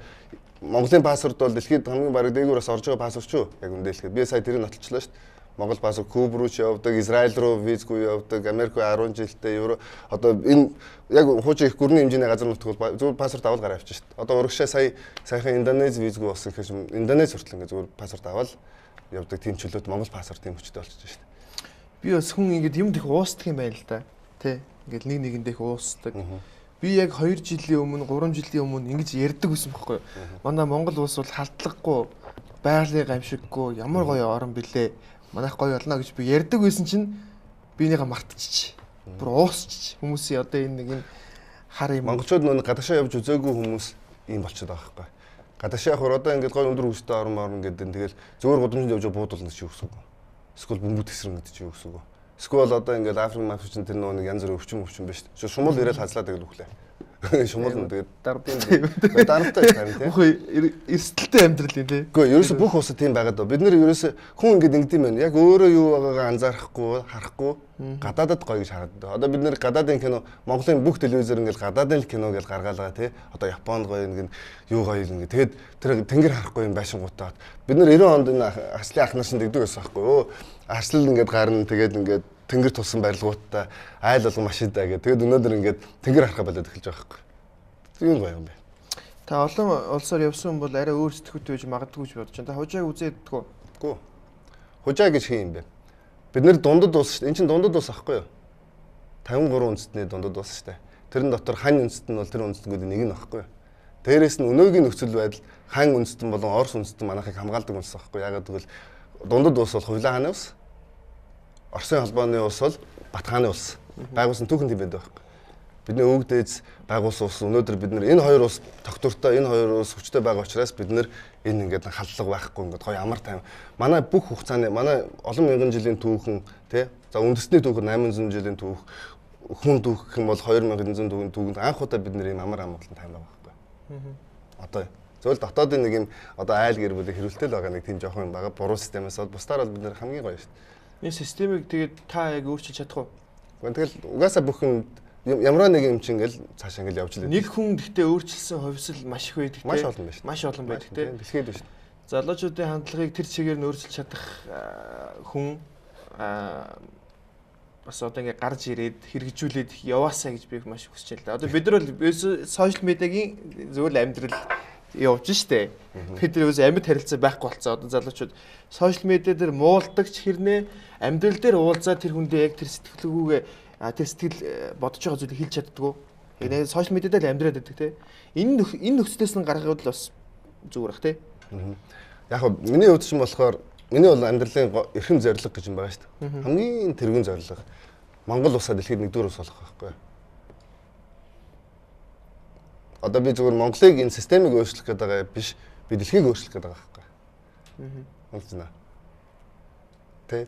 Монголын паспорт бол дэлхийд хамгийн бараг дээгүүрээс орж байгаа паспорт шүү. Яг үндэлэхэд би сая тэрийг нотолчлаа шүү дээ. Монгол паспорт Куб руу ч явдаг, Израиль руу визгүй явдаг, Америк 10 жилдээ евро. Одоо энэ яг хуучин их гүрний хэмжээний газар нутг бол зөвхөн паспорт аваад гараа авчих шүү дээ. Одоо урагшаа саяхан Индонез визгүй болсон гэхээс Индонез хүртэл ингээд зөвхөн паспорт аваад явдаг тийм чөлөөт Монгол паспорт тийм хүчтэй болчихж шүү дээ. Би бас хүн ингэж юм их уусдаг юм байна л да. Тэ. Ингээд нэг нэгэндээ их уусдаг. Би яг 2 жилийн өмнө, 3 жилийн өмнө ингэж ярьдаг байсан байхгүй юу? Манай Монгол улс бол халдлагагүй, байгалийн гамшиггүй, ямар гоё орн билээ. Манайх гоё болно гэж би ярьдаг байсан чинь би нэгэ мартчих. Бүр уусчих. Хүмүүсийн одоо энэ нэг юм хар юм. Монголчууд нөө гадаашаа явж үзээгүй хүмүүс ийм болчиход байгаа байхгүй. Гадаашаа явахаар одоо ингээд гоё өндөр хөвстэй орн гэдэг тэгэл зөвөр гудамжинд явж буудуулна гэж юу гэсэн үг. Эсвэл бөмбөг тесрэн гэдэг чи юу гэсэн үг. Эсвэл одоо ингээд Африк мафчин тэр нэг янз бүрийн өвчин биш. Шумуул ирээл хазлаа тэгэл үхлээ. Шумуул нь тэгээд дардын дарамтай харин тийм. Үгүй эрсдэлтэй амьдрал юм тий. Үгүй ерөөсө бүх усад тийм байгаад ба. Бид нэр ерөөсө хүн ингээд ингэдэм байх. Яг өөрөө юу байгаагаа анзаарахгүй, харахгүй гадаадад гоё гэж хараад. Одоо бид нэр гадаадын кино, Монголын бүх телевизээр ингээд гадаадын кино гэж гаргаалгаа тий. Одоо Японд гоё ингээд юу гоё ингээд. Тэгээд тэр тэнгэр харахгүй юм байшингуудаа. Бид нэр 90 онд энэ аслын ах нар шин дэгдэг байсан байхгүй юу? Арслал ингээд гарна тэгээд ингээд тэнгэр тулсан барилгуудтай айл болгон машинтай гэх. Тэгээд өнөөдөр ингээд тэнгэр харахаа болоод эхэлж байгаа байхгүй. Тийм гоё юм бэ. Та олон улсаар явсан бол арай өөр сэтгэхүйтэй байж магадгүй ч бодож байна. Та хужааг үзээдгүү. Гүү. Хужаа гэж хин юм бэ? Бид нэр дундад ус шүү дээ. Энд чинь дундад ус ахгүй юу? 53 үндэстний дундад ус шүү дээ. Тэрэн дотор хань үндэст нь бол тэр үндэстнүүдийн нэг нь байхгүй юу? Дээрээс нь өнөөгийн нөхцөл байдал хань үндэстэн болон орос үндэстэн манайхыг хамгаалдаг үндэс байхгүй юу? Ягаад гэвэл дундад ус бол Хувилан хааны ус. Оросын холбооны ус бол Бат хааны ус. Байгуулсан түүхэн тийм байдаг байхгүй. Бидний өвөг дээдс байгуулсан ус өнөөдөр бид нэр энэ хоёр ус тогтвортой энэ хоёр ус хүчтэй байгаа учраас бид нэр энэ ингээд халдлага байхгүй ингээд гоё амар тайван. Манай бүх хугацааны манай олон мянган жилийн түүхэн тий. За үндэсний түүх 800 жилийн түүх хүн түүх гэх юм бол 2100 түүхэнд анх удаа бид нэр ийм амар амгалан тайван байгаа байхгүй. Одоо зөвл дотоодын нэг юм одоо айл гэр бүлийн хэрүүлтэл байгаа нэг тийм жоохон юм байгаа. Буруу системээс бол бусдаар бол бид нэр хамгийн гоё шүү дээ. Энэ системийг тэгээд та яг өөрчилж чадах уу? Тэгэл угаасаа бүх юм ямар нэг юм чинь ингээл цаашаа ингээл явж л нэг хүн гэхдээ өөрчилсөн хувьсэл маш их байдаг. Маш олон байна шүү. Маш олон байдаг тий. Бэлгээд байна шүү. Залуучуудын хандлагыг тэр чигээр нь өөрчилж чадах хүн бас одоо ингээ гарч ирээд хэрэгжүүлээд яваасаа гэж би маш хүсэж байна л да. Одоо бид нар бол сошиал медиагийн зөвхөн амьдрал явж штэ. Бид нар үс амьд харилцаа байхгүй болцоо. Одоо залуучууд сошиал медиа дээр муулдагч хэрнээ амьдрал дээр уулзаад тэр хүндээ яг тэр сэтгэлгүйгээ тэр сэтгэл бодож байгаа зүйлийг хэлж чаддгүй. Энэ сошиал медиа дээр амьдраад байдаг те. Энэ нөхцлөөс нь гаргахад л бас зүгээр бах те. Яг нь миний хувьд ч юм болохоор миний бол амьдралын эрхэм зорилго гэж юм байгаа шүү дээ. Хамгийн тэргүүн зорилго. Монгол улсаа дэлхийд нэгдүгээр улс болох байхгүй. Одоо би зөвхөн Монголыг энэ системийг өөрчлөх гэдэг байгаа биш, би дэлхийг өөрчлөх гэдэг байгаа байхгүй. Үнэхээр. Тэ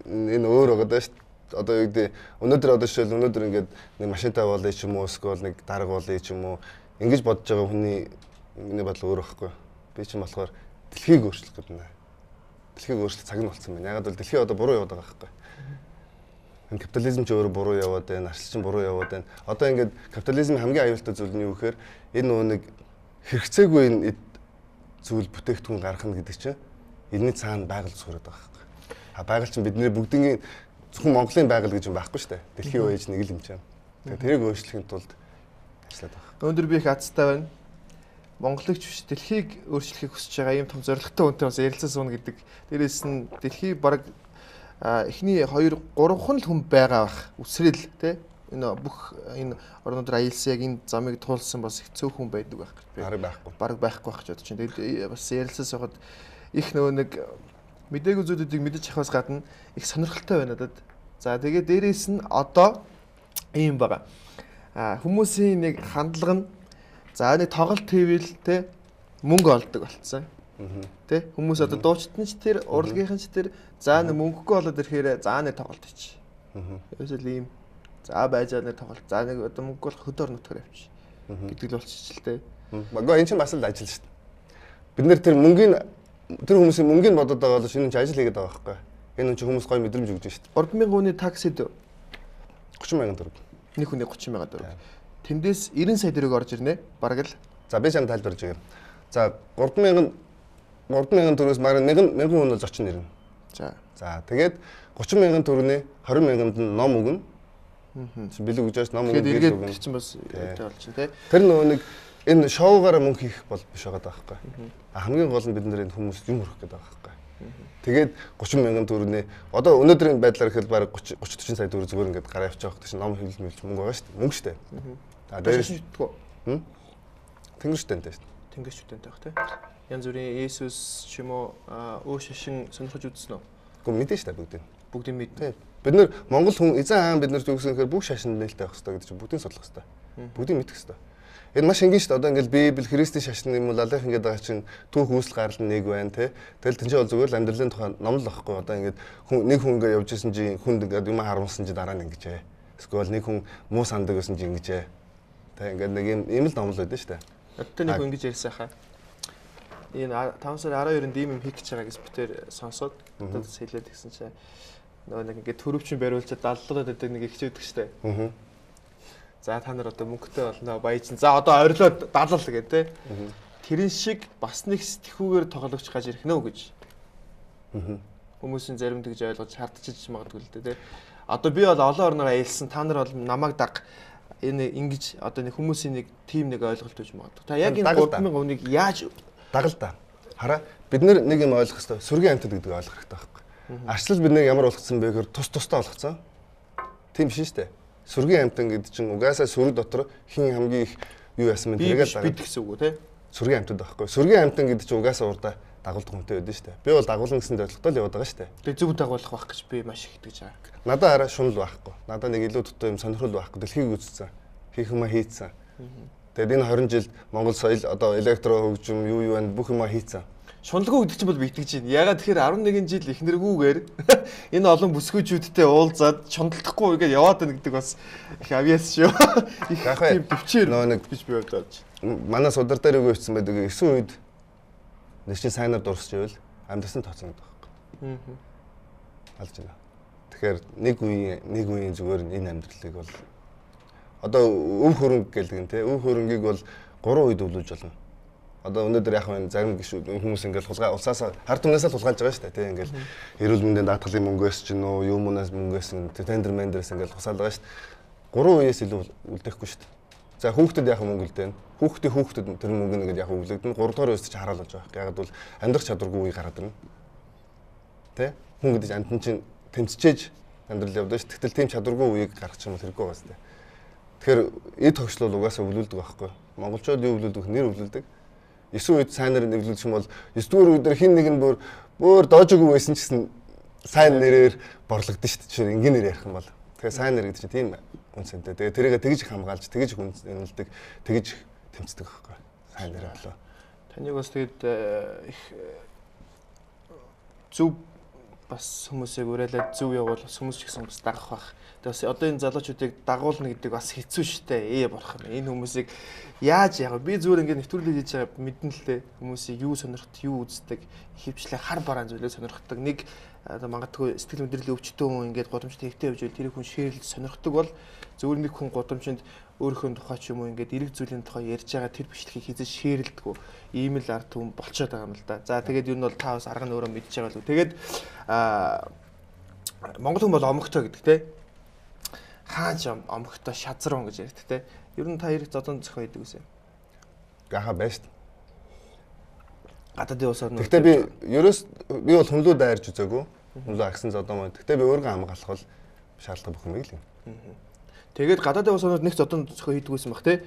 энэ өөр байгаа даа шүү дээ. Одоо юу гэдэг өнөөдөр одоо жишээл өнөөдөр ингээд нэг машинтай болъё ч юм уу, эсвэл нэг дарга болъё ч юм уу, ингэж бодож байгаа хүний бодол өөр байхгүй. Би ч юм болохоор дэлхийг өөрчлөх гэдэг нэ. Дэлхийг өөрчлөх цаг нь болсон байна. Ягаад бол дэлхий одоо буруу яваад байгаа байхгүй. Энэ капитализм ч өөрөө буруу яваад байна, арчилж ч буруу яваад байна. Одоо ингээд капитализмын хамгийн аюултай зүйл нь юу гэхээр энэ нэг хэрэгцээгүй энэ зүйл бүтээгдэхүүн гаргах нь гэдэг чинь энэний цаана байгаль сураад байгаа байхгүй. Байгаль чинь бидний бүгдийн зөвхөн Монголын байгаль гэж юм байхгүй шүү дээ. Дэлхийн үеж нэг л юм чинь. Тэгээд тэрийг өөрчлөхийн тулд ажиллаад байгаа. Өндөр би их азтай байна. Монголыг биш дэлхийг өөрчлөхийг хүсэж байгаа ийм том зорилготой хүнтэй бас ярилцсан суун гэдэг. Дээрээс нь дэлхий баг эхний 2 3хан л хүн байгаа бах. Үсрэл тий. Энэ бүх энэ орнуудаар аялсан яг энэ замыг туулсан бас их цөөхөн байдаг байх гэж. Бараг байхгүй байх гэж бодож байна. Тэгээд бас ярилцсан сухад их нөгөө нэг мдээгүй зүйлүүдийг мэдэж авахаас гадна их сонирхолтой байна надад. За тэгээд дээрээс нь одоо ийм байгаа. Хүмүүсийн нэг хандлага нь за нэг тоглолт хийвэл те мөнгө олдог болцсон. Тэ хүмүүс одоо дуучтан ч тэр урлагийнхан ч тэр за нэг мөнгөгүй болоод ирэхээр за нэг тоглолт хийч. Ерөөсөө ийм за байж байгаа нэг тоглолт. За нэг одоо мөнгө бол хөдөр нутгаар авчи. Гэдэг л болчихж л те. Магадгүй энэ чинь бас л ажил шүү дээ. Бид нэр тэр мөнгөний тэр хүмүүсийн мөнгөний бодоод байгаа бол шинэ ажил хийгээд байгаа байхгүй. Энэ чинь хүмүүс гоё мэдрэмж өгж шүү дээ. 30000 хүний таксид 30000 төгрөг. Нэг хүний 30000 төгрөг. Тэндээс 90 сая төгрөг орж ирнэ. Бараг л. За би чамд тайлбарж өгье. За 3000 төгрөгөөс маргаан 1000 хүн бол зочин ирнэ. За тэгээд 30000 төгрөгийн 20000-д нь ном өгнө. Билүү гэж ном өгнө. Тэгээд эргээд чинь бастэй болж чинь тий. Тэр нөгөө нэг энэ шоугаараа мөнгө хийх бол биш байгаа байхгүй. Хамгийн гол нь бид нэр энэ хүмүүс юм өрөх гэдэг байгаа байхгүй. Тэгээд 30000 төгрөгийн одоо өнөөдрийн байдлаар ихэл бараг 30 40 сая төгрөг зүгээр ингээд гараа явчих واخ чинь ном хэлж мэлж мөнгө байгаа шүү дээ. Мөнгө шүү дээ. За дээрээс тэнгэр шүтэнтэй шүү дээ. Тэнгэр шүтэнтэй баг тий. Янз бүрийн Есүс ч юм уу өө шашин сонирхож үзсэн үү? Гэхдээ мэдэн шүү дээ бүгдийг мэднэ. Бид нэр Монгол хүн эзэн хаан бид нарт юу гэсэн хэрэг бүх шашин нээлттэй байх хэрэгтэй гэдэг чинь бүгдийг судлах хэрэгтэй. Бүгдийг мэдэх хэрэгтэй. Энэ маш энгийн шүү дээ. Одоо ингээл Библи, Христийн шашин юм уу алих ингээд байгаа чинь түүх үүсэл гарал нэг байна те. Тэгэл тэнцээ бол зүгээр л амьдралын тухай номлол байхгүй. Одоо ингээд нэг хүн ингээд явж исэн чи хүнд ингээд юм харамсан чи дараа нь ингэжээ. Эсвэл нэг хүн муу сандаг гэсэн чи ингэжээ. Тэ ингээд нэг юм л номлол байдаг шүү дээ. Одоо нэг хүн ингэж ярьсан хаа. Энэ 5 сарын 12-нд ийм юм хийх гэж байгаа гэж битээр сонсоод одоо хэлээд гисэн чи нөгөө нэг ингээд төрөвчин бариулчаад даллуулаад байдаг нэг ихчээдэг штэ. За та нар одоо мөнгөтэй болно баяжин. За одоо орилоод далал гэдэг те. Тэрэн шиг бас нэг сэтгүүгээр тоглогч гаж ирэх нөө гэж. Хүмүүсийн зарим тэгж ойлгож хардчиж магадгүй л дээ те. Одоо би бол олон орноор аялсан. Та нар бол намайг даг энэ ингэж одоо нэг хүмүүсийн нэг тим нэг ойлголт өгч магадгүй. Та яг энэ 3000 хүнийг яаж даgal та. Хараа бид нэг юм ойлгох хэрэгтэй. Сүргийн амьтад гэдэг ойлгох хэрэгтэй байхгүй. Арчлал биднийг ямар болгоцсон бэ гэхээр тус тустай болгоцсон. Тийм биш шүү дээ. Сүргийн амьтан гэдэг чинь угаасаа сүр дотор хин хамгийн их юу яасан бэ тэргээд бид гэсэн үг үү те. Сүргийн амьтад байхгүй. Сүргийн амьтан гэдэг чинь угаасаа урдаа дагуулдаг хүнтэй байдаг шүү дээ. Би бол дагуулна гэсэн зорилготой л яваад байгаа шүү дээ. Тэгээ зөв дагуулах байх гэж би маш их итгэж байгаа. Надад арай шунал байхгүй. Надад нэг илүү дутуу юм сонирхол байхгүй. Дэлхийг үзсэн. Хийх юмаа хийцэн. Тэгээд энэ 20 жилд Монгол соёл одоо электро хөгжим юу байна бүх юмаа хийцэн. Шуналгүй гэдэг чинь бол би итгэж байна. Ягаад тэгэхээр 11 жил эхнэргүүгээр энэ олон бүсгүйчүүдтэй уулзаад шуналдахгүй ингээд яваад байна гэдэг бас их авьяас шүү. Их тийм төвчээр нөө нэг гэж би бодож. Манай судар дээр үгүй хэлсэн байдаг. 9 үед нэг чинь сайнаар дурсч ивэл амьдсан тооцоогдох байхгүй. Алж байна. Тэгэхээр нэг үеийн зүгээр энэ амьдралыг бол одоо өв хөрөнгө гэдэг нь те өв хөрөнгийг бол 3 үед өвлөж болно. Одоо өнөөдөр яг энэ зарим хүмүүс ингээл улсаас хард түмнээсээ тулгаалж байгаа шүү дээ тийм ингээл эрүүл мэндийн даатгалын мөнгөөс ч нөө юу мунаас мөнгөөс тендер мендерээс ингээл тусаал байгаа шүү дээ. 3 үеэс илүү үлдээхгүй шүү дээ. За хүүхдэд яг мөнгө үлдээн. Хүүхдэд тэр мөнгө нэгэд яг үлдэгдэн 3 дугаар үеэс ч хараал болж байгаа. Яг бол амьдрах чадваргүй үе гараад ирнэ. Тэ? Хүн гэдэг чинь амтан чинь тэмцчээж амьдрал явдаг шүү. Тэгтэл тийм чадваргүй үеийг гаргах юм бол хэрэггүй байгаа шүү дээ. Тэгэхээр эд тогшлол угаасаа өвлүүлдэг байхгүй. Монголчууд юу өвлүүлдэг? Нэр өвлүүлдэг. 9 үед сайнаар нэглүүлэх юм бол 9 дугаар үедэр хин нэг нь бүр доожгүй байсан ч гэсэн сайн нэрээр борлогдсон шүү дээ. Ингийн нэр ярих юм бол. Тэгэхээр сайн нэр гэдэг чинь тийм үнцэнтэй. Тэгээ тэрийг тэгж хамгаалж, тэгж хүнэлдэг, тэгж тэмцдэг байхгүй. Сайн нэр болоо. Таныг бас тэгэд их зөв бас хүмүүсийг уриалаад зөв явуул бас хүмүүс ч гэсэн бас дагах байх. Тэгээс одоо энэ залуучуудыг дагуулна гэдэг бас хэцүү шттэ. Бурхан. Энэ хүмүүсийг яаж яах вэ? Би зүгээр ингээд нэвтрүүлэг хийж байгаа мэдэн л дээ. Хүмүүсийг юу сонирхт, юу үздэг, хөвчлээ хар бараан зүйлээ сонирхдаг. Нэг одоо магадгүй сэтгэл мэдрэлийн өвчтөн хүн ингээд годомжтой хэвтэй явж тэр хүн шеэрлж сонирхдаг бол зөвөр нэг хүн годомжинд өөрийнхөө тухай ч юм уу ингээд эрэг зүйлийн тухай ярьж байгаа тэр бичлэгийг хийж шеэрлдэггүй. Ийм л ард түмэн болчиход байгаа юм л да. За тэгээд юу нь бол та бас арга нь өөрөө мэдж байгаа л үү. Тэгээд Монгол хүн бол омогтой гэдэг те. Хаач омогтой шазрон гэж ярьдаг те. Ер нь та хэрэг зодон зохио хийдэг үсэ. Гаха байж. Гадаадын усаар нь. Гэхдээ би би бол хүнлүү дайрж үзээгүй. Хүнлүү агсан зодон мөн. Гэхдээ би өөргөө хамгаалах бол шаардлага бүх юм л юм. Тэгээд гадаадын усаар нэг зодон зохио хийдэг байсан баг те.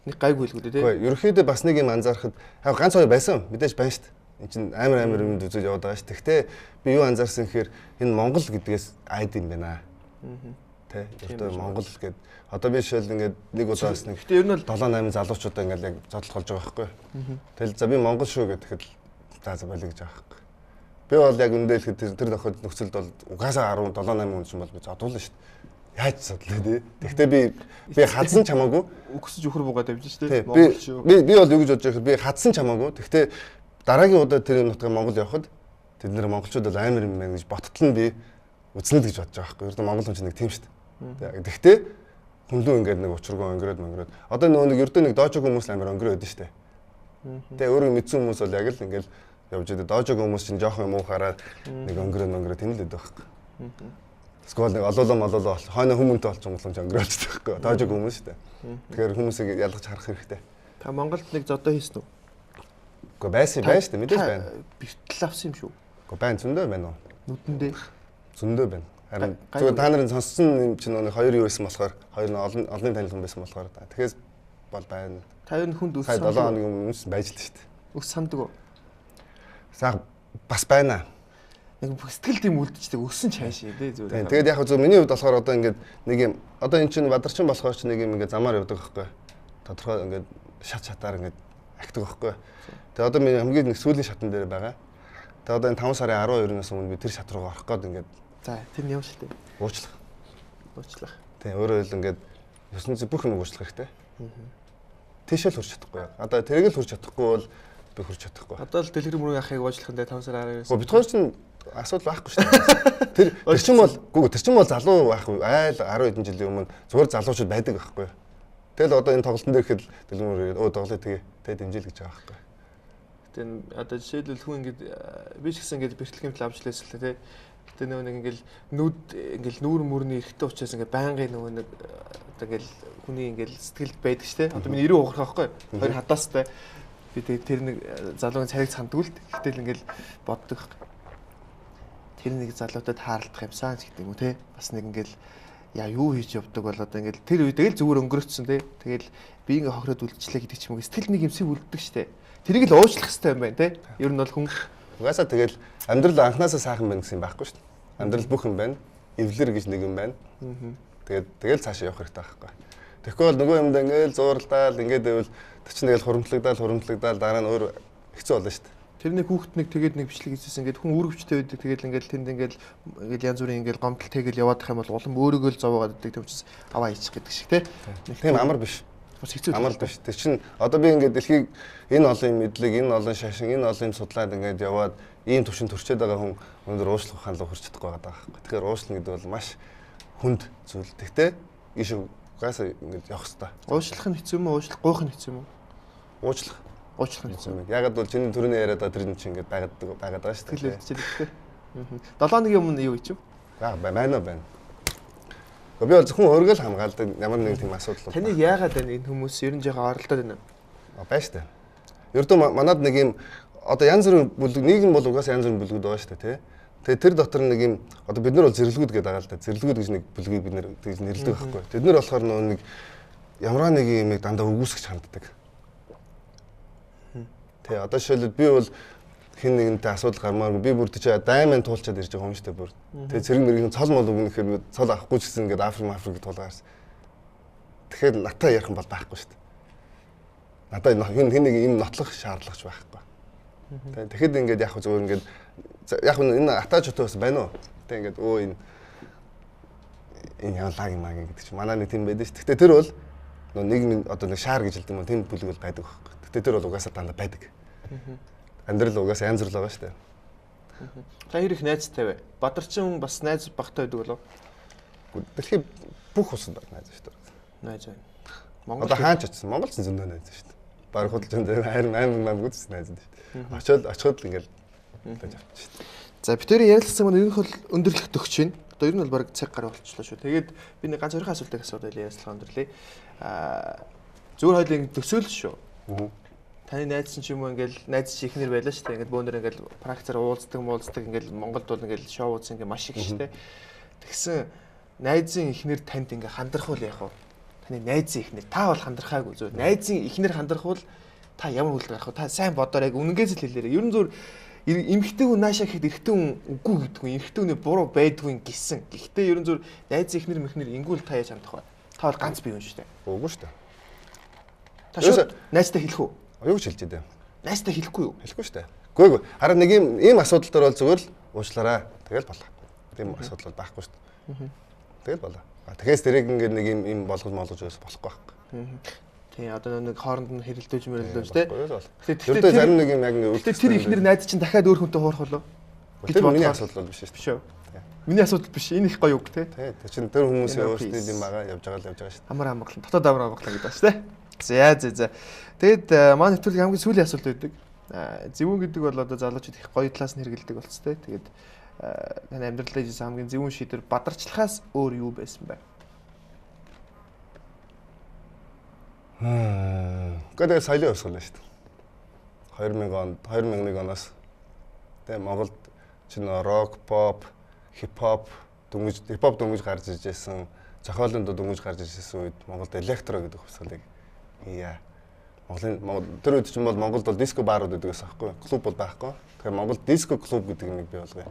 Нэг гайгүй хэлгүүд те. Гэхдээ ерөнхийдөө бас нэг юм анзаарахад ганц хоёр байсан. Мэдээж байна шүү дээ. Энд чинь амар юмд үзэж яваад байгаа шүү. Гэхдээ би юу анзаарсан гэхээр энэ Монгол гэдгээс айд юм байна. Тэ. Өөртөө Монгол гэдэг. Одоо би жишээл ингээд нэг удаас нэг 7 8 залуучуудаа ингээд яг зодлох болж байгаа байхгүй. Тэгэл за би Монгол шүү гэхэд за болиг гэж байгаа байхгүй. Би бол яг үндэл ихэд тэр тохиолдолд нөхцөлд бол угаасаа 17 8 хүн чинь бол би зодуулна шүү дээ. Яаж зодлоо тий. Гэхдээ би хадсан чамаагүй өгсөж өхөр буугаад явж шүү дээ. Монгол шүү. Би бол юу гэж бодож байхад би хадсан чамаагүй. Гэхдээ дараагийн удаа тэр нутгаа Монгол явхад тэд нэр монголчууд бол амар юм байна гэж боттол нь би үзнэ л гэж бодож байгаа байхгүй. Ердөө монгол хүн чинь нэг тийм шүү дээ. Гэхдээ хүнлүү ингээд нэг учиргүй өнгөрөөд. Одоо нөгөө нэг ердөө нэг доожог хүмүүс амар өнгөрөөд шүү дээ. Тэгээ өөрөө мэдсэн хүмүүс бол яг л ингээд явж идэв. Доожог хүмүүс чинь жоохон юм уу хараад нэг өнгөрөөд тийм л байдаг байхгүй. Скол нэг олоолоо хойно хүмүүнтэй болчихсон өнгөрөөж байгаа байхгүй. Доожог хүмүүс шүү дээ. Тэгэхээр хүмүүсийг ялгаж харах хэрэгтэй. Та Монголд нэг зодоо хийсэн үү? Гэхдээ байсан шүү дээ. Мэдээж байна. Битэл авсан юм шүү. Гэхдээ байна зөндөө байна уу? Нүдэндээ. Зөндөө байна. Харин зүгээр та нарын сонссон юм чинь нэг хоёр юу байсан болохоор хоёр нь олонний танил хүн байсан болохоор тэгэхээр бол байна. 50 хүнд өс 7 хоногийн өмнөөс байж л шүү дээ. Өс самдаг уу? Саа бас байна. Нэг сэтгэл тийм үлдчихдэг өссөн чаашаа тий зүгээр. Тэгээд яг зөв миний хувьд болохоор одоо ингээд нэг юм одоо эн чинь бадарчин болохоор ч нэг юм ингээд замаар явдаг байхгүй. Тодорхой ингээд шатаар ингээд ахдаг байхгүй. Тэгээд одоо миний хамгийн нэг сүүлийн шатн дээр байгаа. Тэгээд одоо энэ 5 сарын 12-наас өмнө би тэр шат руу орох гээд ингээд за тэр нь явуултаа. Уучлах. Тийм өөрөөр хэл ингээд ертөнцийн бүх юм уучлах хэрэгтэй. Тийшэл хүрч чадахгүй. Одоо тэрийг л хүрч чадахгүй бол би хүрч чадахгүй. Одоо л дэлгэр мөрөгийн ахыг уучлахын дээр 5 сарын 12-наас. Бид хоёр чинь асуудал байхгүй шүү дээ. Тэр чинь бол залуу байх айл 10 хэдэн жилийн өмнө зүгээр залуучууд байдаг байхгүй. Тэгэл одоо энэ тоглолтын дээр ихэд дэлгэр мөрөөр тоглоё тэгээ дэмжил гэж байгаа байхгүй. Тэгтээ одоо жишээлбэл хүн ингээд би ч гэсэн ингээд бэрхлэгийн авчлаас л тий. Гэтэ нөгөө нэг ингээл нүүр мөрний эрэхтэй учраас ингээд байнгын нөгөө нэг одоо ингээл хүний ингээл сэтгэлд байдаг ш тий. Одоо миний 90 уухрах байхгүй. Хоёр хадаастай. Би тэр нэг залуугийн царийг санддаг л. Гэтэл ингээл боддог. Тэр нэг залуутад хаалдах юмсан гэдэг юм уу тий. Бас нэг ингээл яа юу хийж явдаг бол одоо ингээл тэр үедээ л зүгээр өнгөрөөцсөн тий. Тэгэл би ингээ хохироод үлдчихлээ гэдэг ч юм уу. Сэтгэл нэг юмсыг үлддэг штэ. Тэрийг л уучлах хэрэгтэй юм байна тий. Ер нь бол хүн угаасаа тэгэл амьдрал анханасаа сайхан байна гэсэн юм байхгүй шүү дээ. Амьдрал бүх юм байна. Эвлэр гэж нэг юм байна. Тэгэл цаашаа явах хэрэгтэй байхгүй. Тэгэхгүй бол нөгөө юмдаа ингээл зууралдаал ингээд байвал тэр чинь тэгэл хуримтлагдаал дараа нь өөр хэцүү болно шүү дээ. Тэрний хүүхэд нэг тэгээд нэг бичлэг хийсэн ингээд хүн үүрэгчтэй байдаг тэгэл ингээд тэнд ингээд янз бүрийн ингээд гомдол тэгэл яваадах юм бол улам өөрийгөө л зовоогоод байдаг тийм учраас аваа хийчих гэдэг шиг тий. Тийм амар биш. Бас хэцүү амар биш. Тэр чинь одоо би ингээд дэлхийг энэ олон мэдлэг, энэ олон шашин, энэ олон судлаад ингээд яваад ийм төвшин төрчээд байгаа хүн өндөр уушлах хандлага хүрч чадахгүй байгаа байхгүй. Тэгэхээр уушлах гэдэг бол маш хүнд зүйл. Тэгтээ ийш угаасаа ингээд явах хэрэгтэй. Уушлах нь хэцүү юм уу? Уушлах гойх нь хэцүү юм уу? Уучлах нь хэцүү юм. Ягаад бол чиний төрөний яриад тэр юм чинь ингээд байгаад байгаа шүү дээ. Хэлэлцэлтэй. 7 өмнө юу хийв? Байна. Би бол зөвхөн өөргөө л хамгаалдаг ямар нэгэн тийм асуудал. Таныг яагаад энэ хүмүүс ер нь жоохон оролдоод байна? Байна шүү дээ. Ердөө манад нэг юм одоо янз бүрийн бүлэг нийгэм бол угаасаа янз бүрийн бүлгүүд байгаа шүү дээ, тий. Тэгээ тэр дотор нэг юм одоо бид нар бол зэрлэгүүд гэдэг байгаа л да. Зэрлэгүүд гэж нэг бүлгийг бид нар тэгж нэрлэдэг байхгүй. Тэд нар болохоор нэг ямар нэг юмыг дандаа өгөөсгч ханддаг. Тий, одоо жишээлбэл би бол хин нэгнтэй асуудал гармааргүй би бүр тийч дайман туулчаад ирж байгаа юм шүү дээ бүр. Тэгээ цэрэг мэргийн цол мол өгнөхээр цол авахгүй ч гэсэн ингээд Африк тулгаарсан. Тэгэхээр натаа ярих юм бол байхгүй шүү дээ. Надад хин нэг юм нотлох шаардлагач байхгүй. Тэгэхэд ингээд яг зүгээр ингээд яг энэ атаачтай бас байна уу? Тэг ингээд энэ ялаг юм аа гэдэг чинь манай нэг тийм байдаг шүү. Гэтэ тэр бол нийгмийн одоо нэг шаар гэж хэлдэг юм тийм бүлэг бол байдаг байхгүй. Гэтэ тэр бол угаасаа дандаа байдаг. Амьдрал угаасаа янз бүр л байгаа шүү дээ. Та хэрэг найзтай вэ? Бадарчин бас найз багтай байдаг болов? Дэлхийн бүх усад найз шүү дээ. Найз байна. Одоо хаач очсон? Монголч зөндөө найз шүү дээ. Бараг худалдан дээр харин аймаг үзсэн найз шүү дээ. Очоод л ингээл байж авчих шүү дээ. За битүүрийн ярилцсан маань ерөнхийдөө өндөрлөх төгч байна. Одоо ер нь бол баг цаг гаруй болчихлоо шүү. Тэгээд би нэг ганц өөрийнхөө асуултыг асуудал ярьцлага өндөрлөе. Зүгээр хоёлын төсөөлөл шүү. Таны найз чинь ч юм уу ингээл найз чи ихнэр байлаа шүү дээ. Ингээд бөөнөр ингээл практикаар уулздаг ингээл Монголд бол ингээл шоу ууц ингээл маш их шүү дээ. Тэгсэн найзын ихнэр танд ингээ хандрах уу яах вэ? Таны найзын ихнэр та бол хандрахаагүй зөв. Найзын ихнэр хандрах бол та ямар хүлдэг авах вэ? Та сайн бодоор яг үнэнээс л хэлээрэй. Ер нь зөв эмхтэй хүн наашаа гэхэд эрэгтэй хүн үгүй гэдэггүй. Эрэгтэй хүний буруу байдгүй гэсэн. Гэхдээ ер нь зөв найзын ихнэр мөхнөр ингүүл та яаж хандах вэ? Та бол ганц бие хүн шүү дээ. Үгүй шүү дээ. Та шууд найзтай хэлэх үү? Юу ч хэлж дээ. Найзтай хэлэхгүй юу? Хэлэхгүй шүү дээ. Үгүй. Хараа нэг ийм асуудал дээр бол зүгээр л уучлаарай. Тэгэл болоо. Тийм асуудал бол байхгүй шүү дээ. Тэгэл болоо. Тэгэхээс тэрийг ингээд нэг ийм болгож өгөөс болохгүй байхгүй. Тийм одоо нэг хооронд нь хэрэлдэж мөрөлдөөж тий. Тэгэхээр зарим нэг юм яг ингээд тэр ихнэр найз чинь дахиад өөр хүнтэй хуурах болов? Тэр миний асуудал бол биш шүү. Миний асуудал биш. Энэ их гоё үг тий. Тэр чинь тэр хүмүүсийн өөрсдийн юм байгаа явж байгаа шүү. Амар амгалан дотоод амар амгалан гэдэг байна шүү тий. За. Тэгэд маань нэвтрүүлэг хамгийн сүүлийн асуулт байдаг. Зэвүүн гэдэг бол одоо залуучууд их гоё талаас нь хэрэгэлдэг болц тий. Тэгээд таны амьдралдаа хийсэн хамгийн зэвүүн шийдвэр бадарчлахаас өөр юу байсан бэ? Гэдэг соёлын өсгөл шүү дээ. 2001 оноос тэгээ Монголд чинь рок, поп, хипхоп дөнгөж гарч иржсэн, зохиолын дөнгөж гарч иржсэн үед Монголд электро гэдэг хувьсгалыг яа. Тэр үед чинь бол Монголд бол диско баарууд гэдэг байсан байхгүй, клуб бол байхгүй. Тэгэхээр Монголд диско клуб гэдэг юм бий болгоё.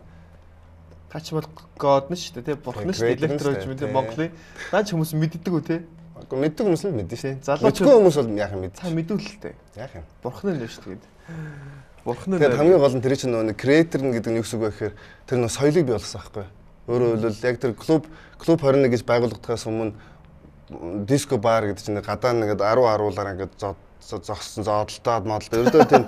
Тач бол гоод нь шүү дээ, тий, бурхан шүү дээ, электрож мэдээ Монголын. Наач хүмүүс мэддэг үү тий? Гэхдээ мэддэг хүмүүс л мэднэ шүү. Залуучууд хүмүүс бол яах юм мэдээ. Та мэдүүлэлтэй. Яах юм? Бурхан л шүү дээ. Бурхан л. Тэгээд хамгийн гол нь тэр чинь нэг креатор гэдэг нь юу гэсэн үг вэ гэхээр тэр нөө соёлыг бий болгосон байхгүй. Өөрөөр хэлбэл яг тэр клуб 21 гэж байгуулагдахаас өмнө диско бар гэдэг чинь гадаа нэгэд 10 аруулаар ингээд зогссон зоодолтоод модолтой. Ердөө тийм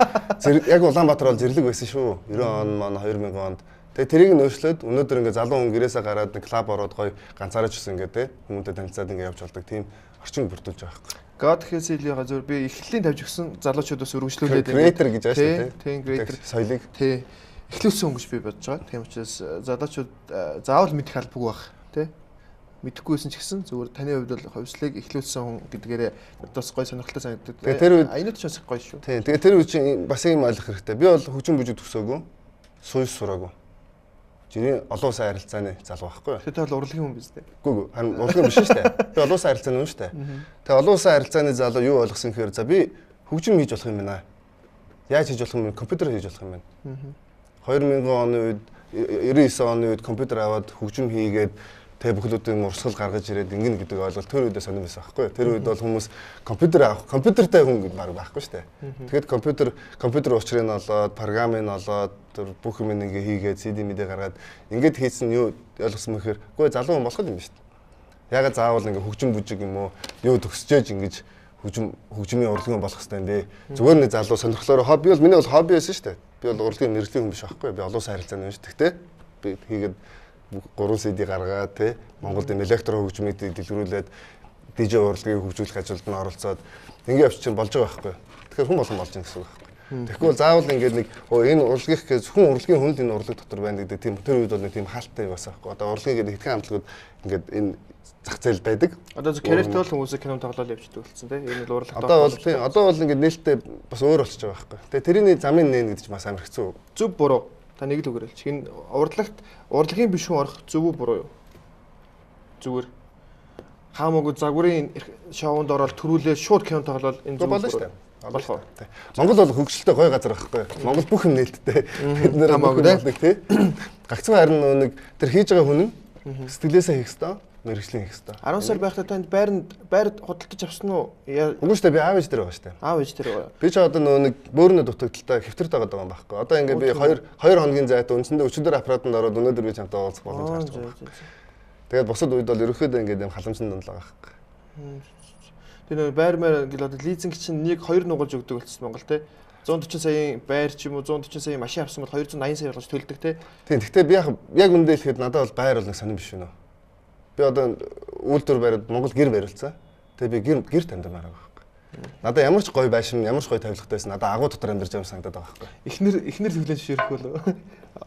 яг Улаанбаатар бол зэрлэг байсан шүү. 90 он маань 2000 онд. Тэгээ тэрийг нөөцлөөд өнөөдөр ингээ залуу хүн гэрээсээ гараад нэг клуб ороод гоё ганцаараа ч гэсэн ингээ те хүмүүстээ танилцаад ингээ явж болдог тийм орчин бүрдүүлж байгаа юм. God хэсэлийнхаа зөв би эхлэлийн тавьж өгсөн залуучуудаас өргөжлүүлээд креатор гэж байна шүү дээ. Тийм креатор соёлыг тий эхлүүлсэн хүн гэж би бодож байгаа. Тийм учраас залуучууд заавал мэдэх албагүй байх тий. Мэдэхгүйсэн ч гэсэн зүгээр таны хувьд бол хувьслыг эхлүүлсэн хүн гэдгээрээ бас гоё сонирхолтой санагддаг. Тэр үед аянууд ч бас гоё шүү. Тийм тэгээ тэр үед чинь бас юм ойлгох хэрэгтэй. Би бол хөгжим бүжиг төгсөөгүй. Сууж сураагүй. Жирийн олон улсын харилцааны залуу байхгүй юу? Тэр бол урлагийн хүн биз дээ. Үгүй харин урлагийн биш шүү дээ. Би олон улсын харилцааны хүн шүү дээ. Тэгээ олон улсын харилцааны залуу юу ойлгосон гэхээр за би хөгжим хийж болох юм байна. Яаж хийж болох юм бэ? Компьютероор хийж болох юм байна. 2000 оны үед 99 оны үед компьютер аваад хөгжим хийгээд тэгээ бүхлүүдийн урсгал гаргаж ирээд ингэн гэдэг ойлголт тэр үедээ сонирм байсан байхгүй юу? Тэр үед бол хүмүүс компьютер авах, компьютертай хүн гэдэг баг байхгүй шүү дээ. Тэгэхэд компьютер уучрыг нь олоод, програмыг нь олоод бүх юм ингээ хийгээд CD мэдээ гаргаад ингээд хийсэн юу ойлгосон мэхээр үгүй залуу хүн болох юм шүү дээ. Ягаад заавал ингээ хөгжим бүжиг юм уу юу төгсчээж ингэж хөгжмийн урлагийн болох хэрэгтэй юм бэ? Зүгээр нэг залуу сонирхлоор хобби бол миний бол хобби байсан шүү дээ. Би бол урлагийн мэргэжлийн хүн биш байхгүй юу? Би олон улсын харилцааны хүн шүү. Тэгтээ би хийгээд 3 CD гаргаад тий Монголд электро хөгжмийг дэлгэрүүлээд DJ урлагийг хөгжүүлэх ажилд нь оролцоод ингэ явчих чинь болж байгаа байхгүй. Тэгэхээр хүн болгон болж байгаа гэсэн үг байхгүй. Тэгэхгүй бол заавал ингээд нэг энэ урлагийнх гэж хүн урлагийн хүн л энэ урлаг дотор байна гэдэг тийм тэр үед бол нэг тийм хаалттай байсан байхгүй. Одоо урлагийн гэдэг хэдхэн хамтлагууд ингээд энэ зах зээл байдаг. Одоо карьертэй бол хүмүүсээ кино тоглоод явчихдаг болсон тий. Энэ бол урлаг. Одоо бол ингээд нээлттэй бас өөр болчихж байгаа байхгүй. Тэгээ тэрний замын нээн гэдэг чинь бас амар хэцүү. Зөв буруу. Та нэг л үгээр хэлчих. Энэ урлагийн биш хүн орох зөв үү буруу юу? Зүгээр хаамаагүй загварын шоунд ороод төрүүлээ шууд кино тоглоод энэ зөв болно шүү дээ. Болох уу? Монгол бол хөгжилтэй гоё газар байхгүй. Монгол бүх юм нээлттэй. Бид нэр хамаагүй тий. Гагцхан харин нэг тэр хийж байгаа хүн нь сэтгэлээсээ хийх ёстой. Мэргэжлийн хийх ёстой. 10 сар байхдаа танд байр худалдаж авсан уу? Үгүй шүү дээ. Би аав ээж дээр байгаа шүү дээ. Аав ээж дээр байгаа. Би ч одоо нэг бөөрнө дутагдaltaа хэвтэрт байгаа юм байхгүй. Одоо ингээд би 2 хоногийн зайтай үндсэндээ өчигдөр аппаратанд ороод өнөөдөр би чамтай уулзах боломж гарч байгаа. Тэгээд бусад үед бол ерөөхдөө ингээд юм халамжны дунлаа байхгүй. Тэр байр маяг гэл одоо лизинг чинь 1-2 нугалж өгдөг болчихсон Монгол те. 140 саяын байр ч юм уу 140 саяын машин авсан бол 280 сая болгож төлдөг те. Тийм. Гэхдээ би яг үндэ хэлэхэд надад бол байр бол нэг сонирм биш вэ нөө. Би одоо үйлдвэр бариад Монгол гэр барилцаа. Тэгээ би гэр тамдмаар байгаа байхгүй. Надад ямар ч гоё байшин, ямар ч гоё тавилгатайсэн надад агуу дотор амьдарч байгаа санагдаад байгаа байхгүй. Эхнэр төвлөн ширэх болов.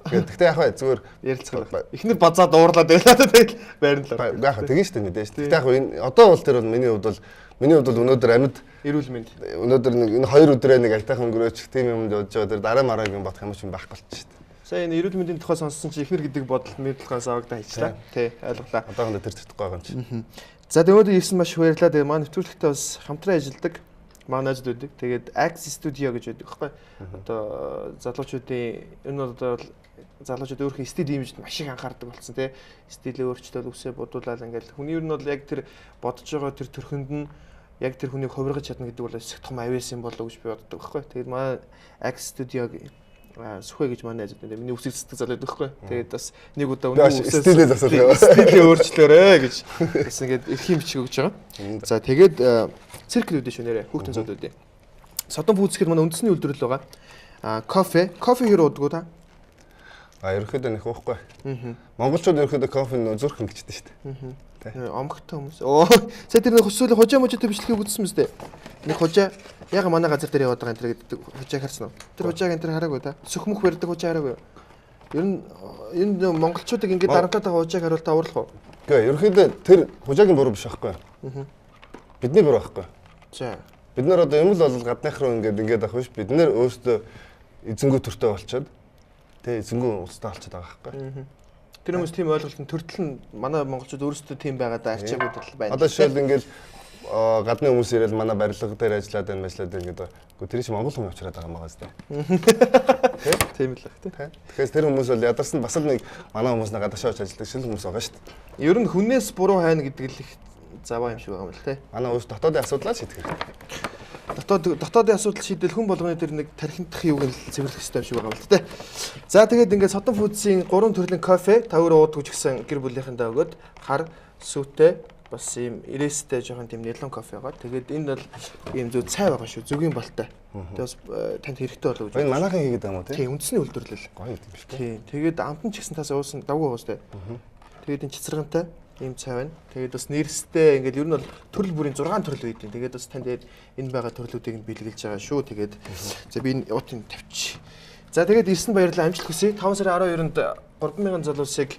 Гэхдээ яг бай зүгээр ярилцгаа. Эхнэр базаад уурлаад байлаа тэгэл байрналаа. Яг тэгэн штэ мэдээж. Гэхдээ яг энэ одоо бол тэр бол миний хувьд бол өнөөдөр амьд эрүүл мэнд. Өнөөдөр энэ 2 өдрөө нэг айтайхан өнгөрөөч тийм юм дуудаж байгаа тэр дараа мараагийн бодох юм ч байхгүй болчих штэ. Сая энэ эрүүл мэндийн тухай сонссон чи эхнэр гэдэг бодол мэдлэгээс авагдаа хийчлаа. Тий, ойлголаа. Одоохондоо тэр зөртөхгүй байгаа юм чи. За тэгээд ирсэн маш их баярлалаа. Тэгээ маань нэвтрүүлэгтээ бас хамтран ажилладаг манайд үүдэг. Тэгээд Ax Studio гэж байдаг байхгүй. Одоо залуучуудын энэ одоо залуучууд өөрхийн стил имижд маш их анхаардаг болсон тий. Стилээ өөрчлөлт үсээ бодуулаад ингээл хүний ер нь бол яг тэр бодож байгаа тэр төрхөнд нь яг тэр хүнийг хувиргаж чадна гэдэг бол их том авиас юм болов гэж би боддог байхгүй. Тэгээд манай Ax Studio сүхэ гэж манай ажил дээр миний үсэг цэцдэг залуу байхгүй. Тэгээд бас нэг удаа өнөө стилээ засаалаа. Стилээ өөрчлөөрэй гэж бас ингээд эрхийн бичиг өгч байгаа. За тэгээд цирк үүдээ шөнээрээ хүүхдийн цод үүдээ. Содон фүүцэхээр манай үндэсний үйлдвэрлэл байгаа. Кофе хэр ууддаг та? Ерөнхийдөө нэх уухгүй. Монголчууд ерөнхийдөө кофе зүрх ингэжтэй шүү дээ. Омгтой хүмүүс. Сая тэр нэг хөсөөлө хожаа можтой бичлэгийг үзсэн мэт. Нэг хожаа яга манай газар дээр яваад байгаа энэ төр гэдэг хожааг харсан уу? Тэр хожааг энэ төр хараагүй та. Сөхмөх барьдаг хожаа хараагүй юу? Ер нь энэ монголчуудыг ингээд дарамтаад байгаа хожааг харуул та уурлах уу? Үгүй ерөнхийдөө тэр хожаагийн буруу биш байхгүй. Бидний буруу байхгүй. За. Бид нар одоо юм л бол гаднах руу ингээд авах биш. Бид нар өөрсдөө эзэнгүү төртөө болчиход тэгээ эзэнгүү устдаа болчиход байгаа байхгүй. Тэр хүмүүс тийм ойлголтын төртөл нь манай монголчууд өөрсдөө тийм байгаадаа арчаагүй төртөл байна. Одоо жишээл ингээл гадны хүмүүс ирэл манай барилга дээр ажиллаад байна гэдэг. Гэхдээ тэр чинь монгол хүмүүс очираад байгаа юм байгаа зү. Тийм л баг тий. Тэгэхээр тэр хүмүүс бол ядарсан бас л нэг манай хүмүүс гадаашаа очиж ажилладаг шил хүмүүс байгаа шүү дээ. Ер нь хүнээс буруу хайна гэдэг л их заваа юм шиг байгаа юм л тий. Манай өөрсдөө дотоодын асуудлаа шийдэх хэрэгтэй. Дотоодын асуудал шийдэл хүн болгоны тэр нэг тархиндах юуг нь цэвэрлэх хэрэгтэй юм шиг байгаа юм л тий. За тэгээд ингээд Содон фүүдсийн 3 төрлийн кофе тавар ууддаг гэсэн гэр бүлийнхэндээ өгөөд хар сүтээ бас ийм ирээстэй жоохон тийм нэлон кофе байгаа. Тэгээд энэ бол ийм зөв цай байгаа шүү. Зүгийн болтой. Тэгээд бас танд хэрэгтэй болов гэж. Энэ манайхан хийгээд байгаа юм уу тий? Тийм, үндэсний үйлдвэрлэл. Гоё юм биш үү? Тийм. Тэгээд амтан ч гэсэн тас уусан давгүй уустай. Тэгээд энэ цэцэргантай ийм цай байна. Тэгээд бас нэрстэй ингээд ер нь бол төрөл бүрийн 6 төрөл үйдیں۔ Тэгээд бас танд энэ байгаа төрлүүдийг нь бэлгэлж байгаа шүү. Тэгээд за би энэ уутын тавьчих. За тэгээд ирсэн баярлалаа амжилт хүсье. 5 сарын 12-нд 3,000 залуусыг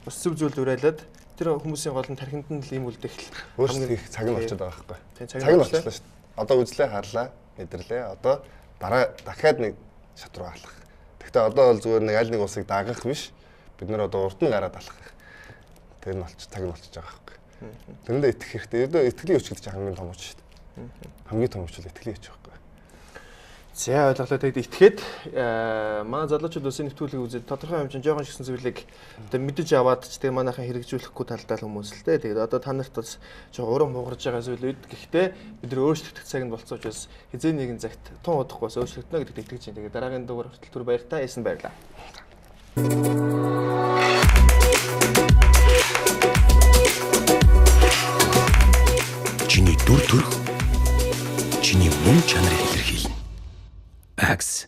бас зөв зөвлөлд уриалаад тэр хүмүүсийн гол нь тархинд нь л ийм үлдэхэл өөрсдөө их цаг нь болчиход байгаа байхгүй. Тийм Цаг нь болчихлоо шүү дээ. Одоо үзлээ харлаа, мэдэрлээ. Одоо дараа дахиад нэг шат руу алах. Гэхдээ одоо бол зүгээр нэг аль нэг усыг дагах биш. Бид нар одоо урд нь гараад алах. Тэр нь болчих цаг нь болчихж байгаа байхгүй. Тэрэндээ итгэх хэрэгтэй. Одоо итгэлийн өч гэдэг чинь хамгийн том өч шүү дээ. Хамгийн том өч бол итгэлийн өч байхгүй. За ойлголоо тэгээд итгээд манай залуучууд ус нэвтрүүлгийг үзээд тодорхой хэмжээнд жоохон шигсэн зүйлийг одоо мэдэж аваад ч тэгээд манайхан хэрэгжүүлэхгүй талдаа л хүмүүс л дээ. Тэгээд одоо та нарт бас жоохон уран хугарж байгаа зүйл үед гэхдээ бид нар өөрчлөгдөх цаг нь болцооч бас хизээ нэгэн цагт тун удахгүй бас өөрчлөгдөнө гэдэгт итгэж байна. Тэгээд дараагийн дугаар хүртэл түр баяртай яасан баярлаа. Чиний дүр төрх чиний мөн чанарыг илэрхийлнэ. Ax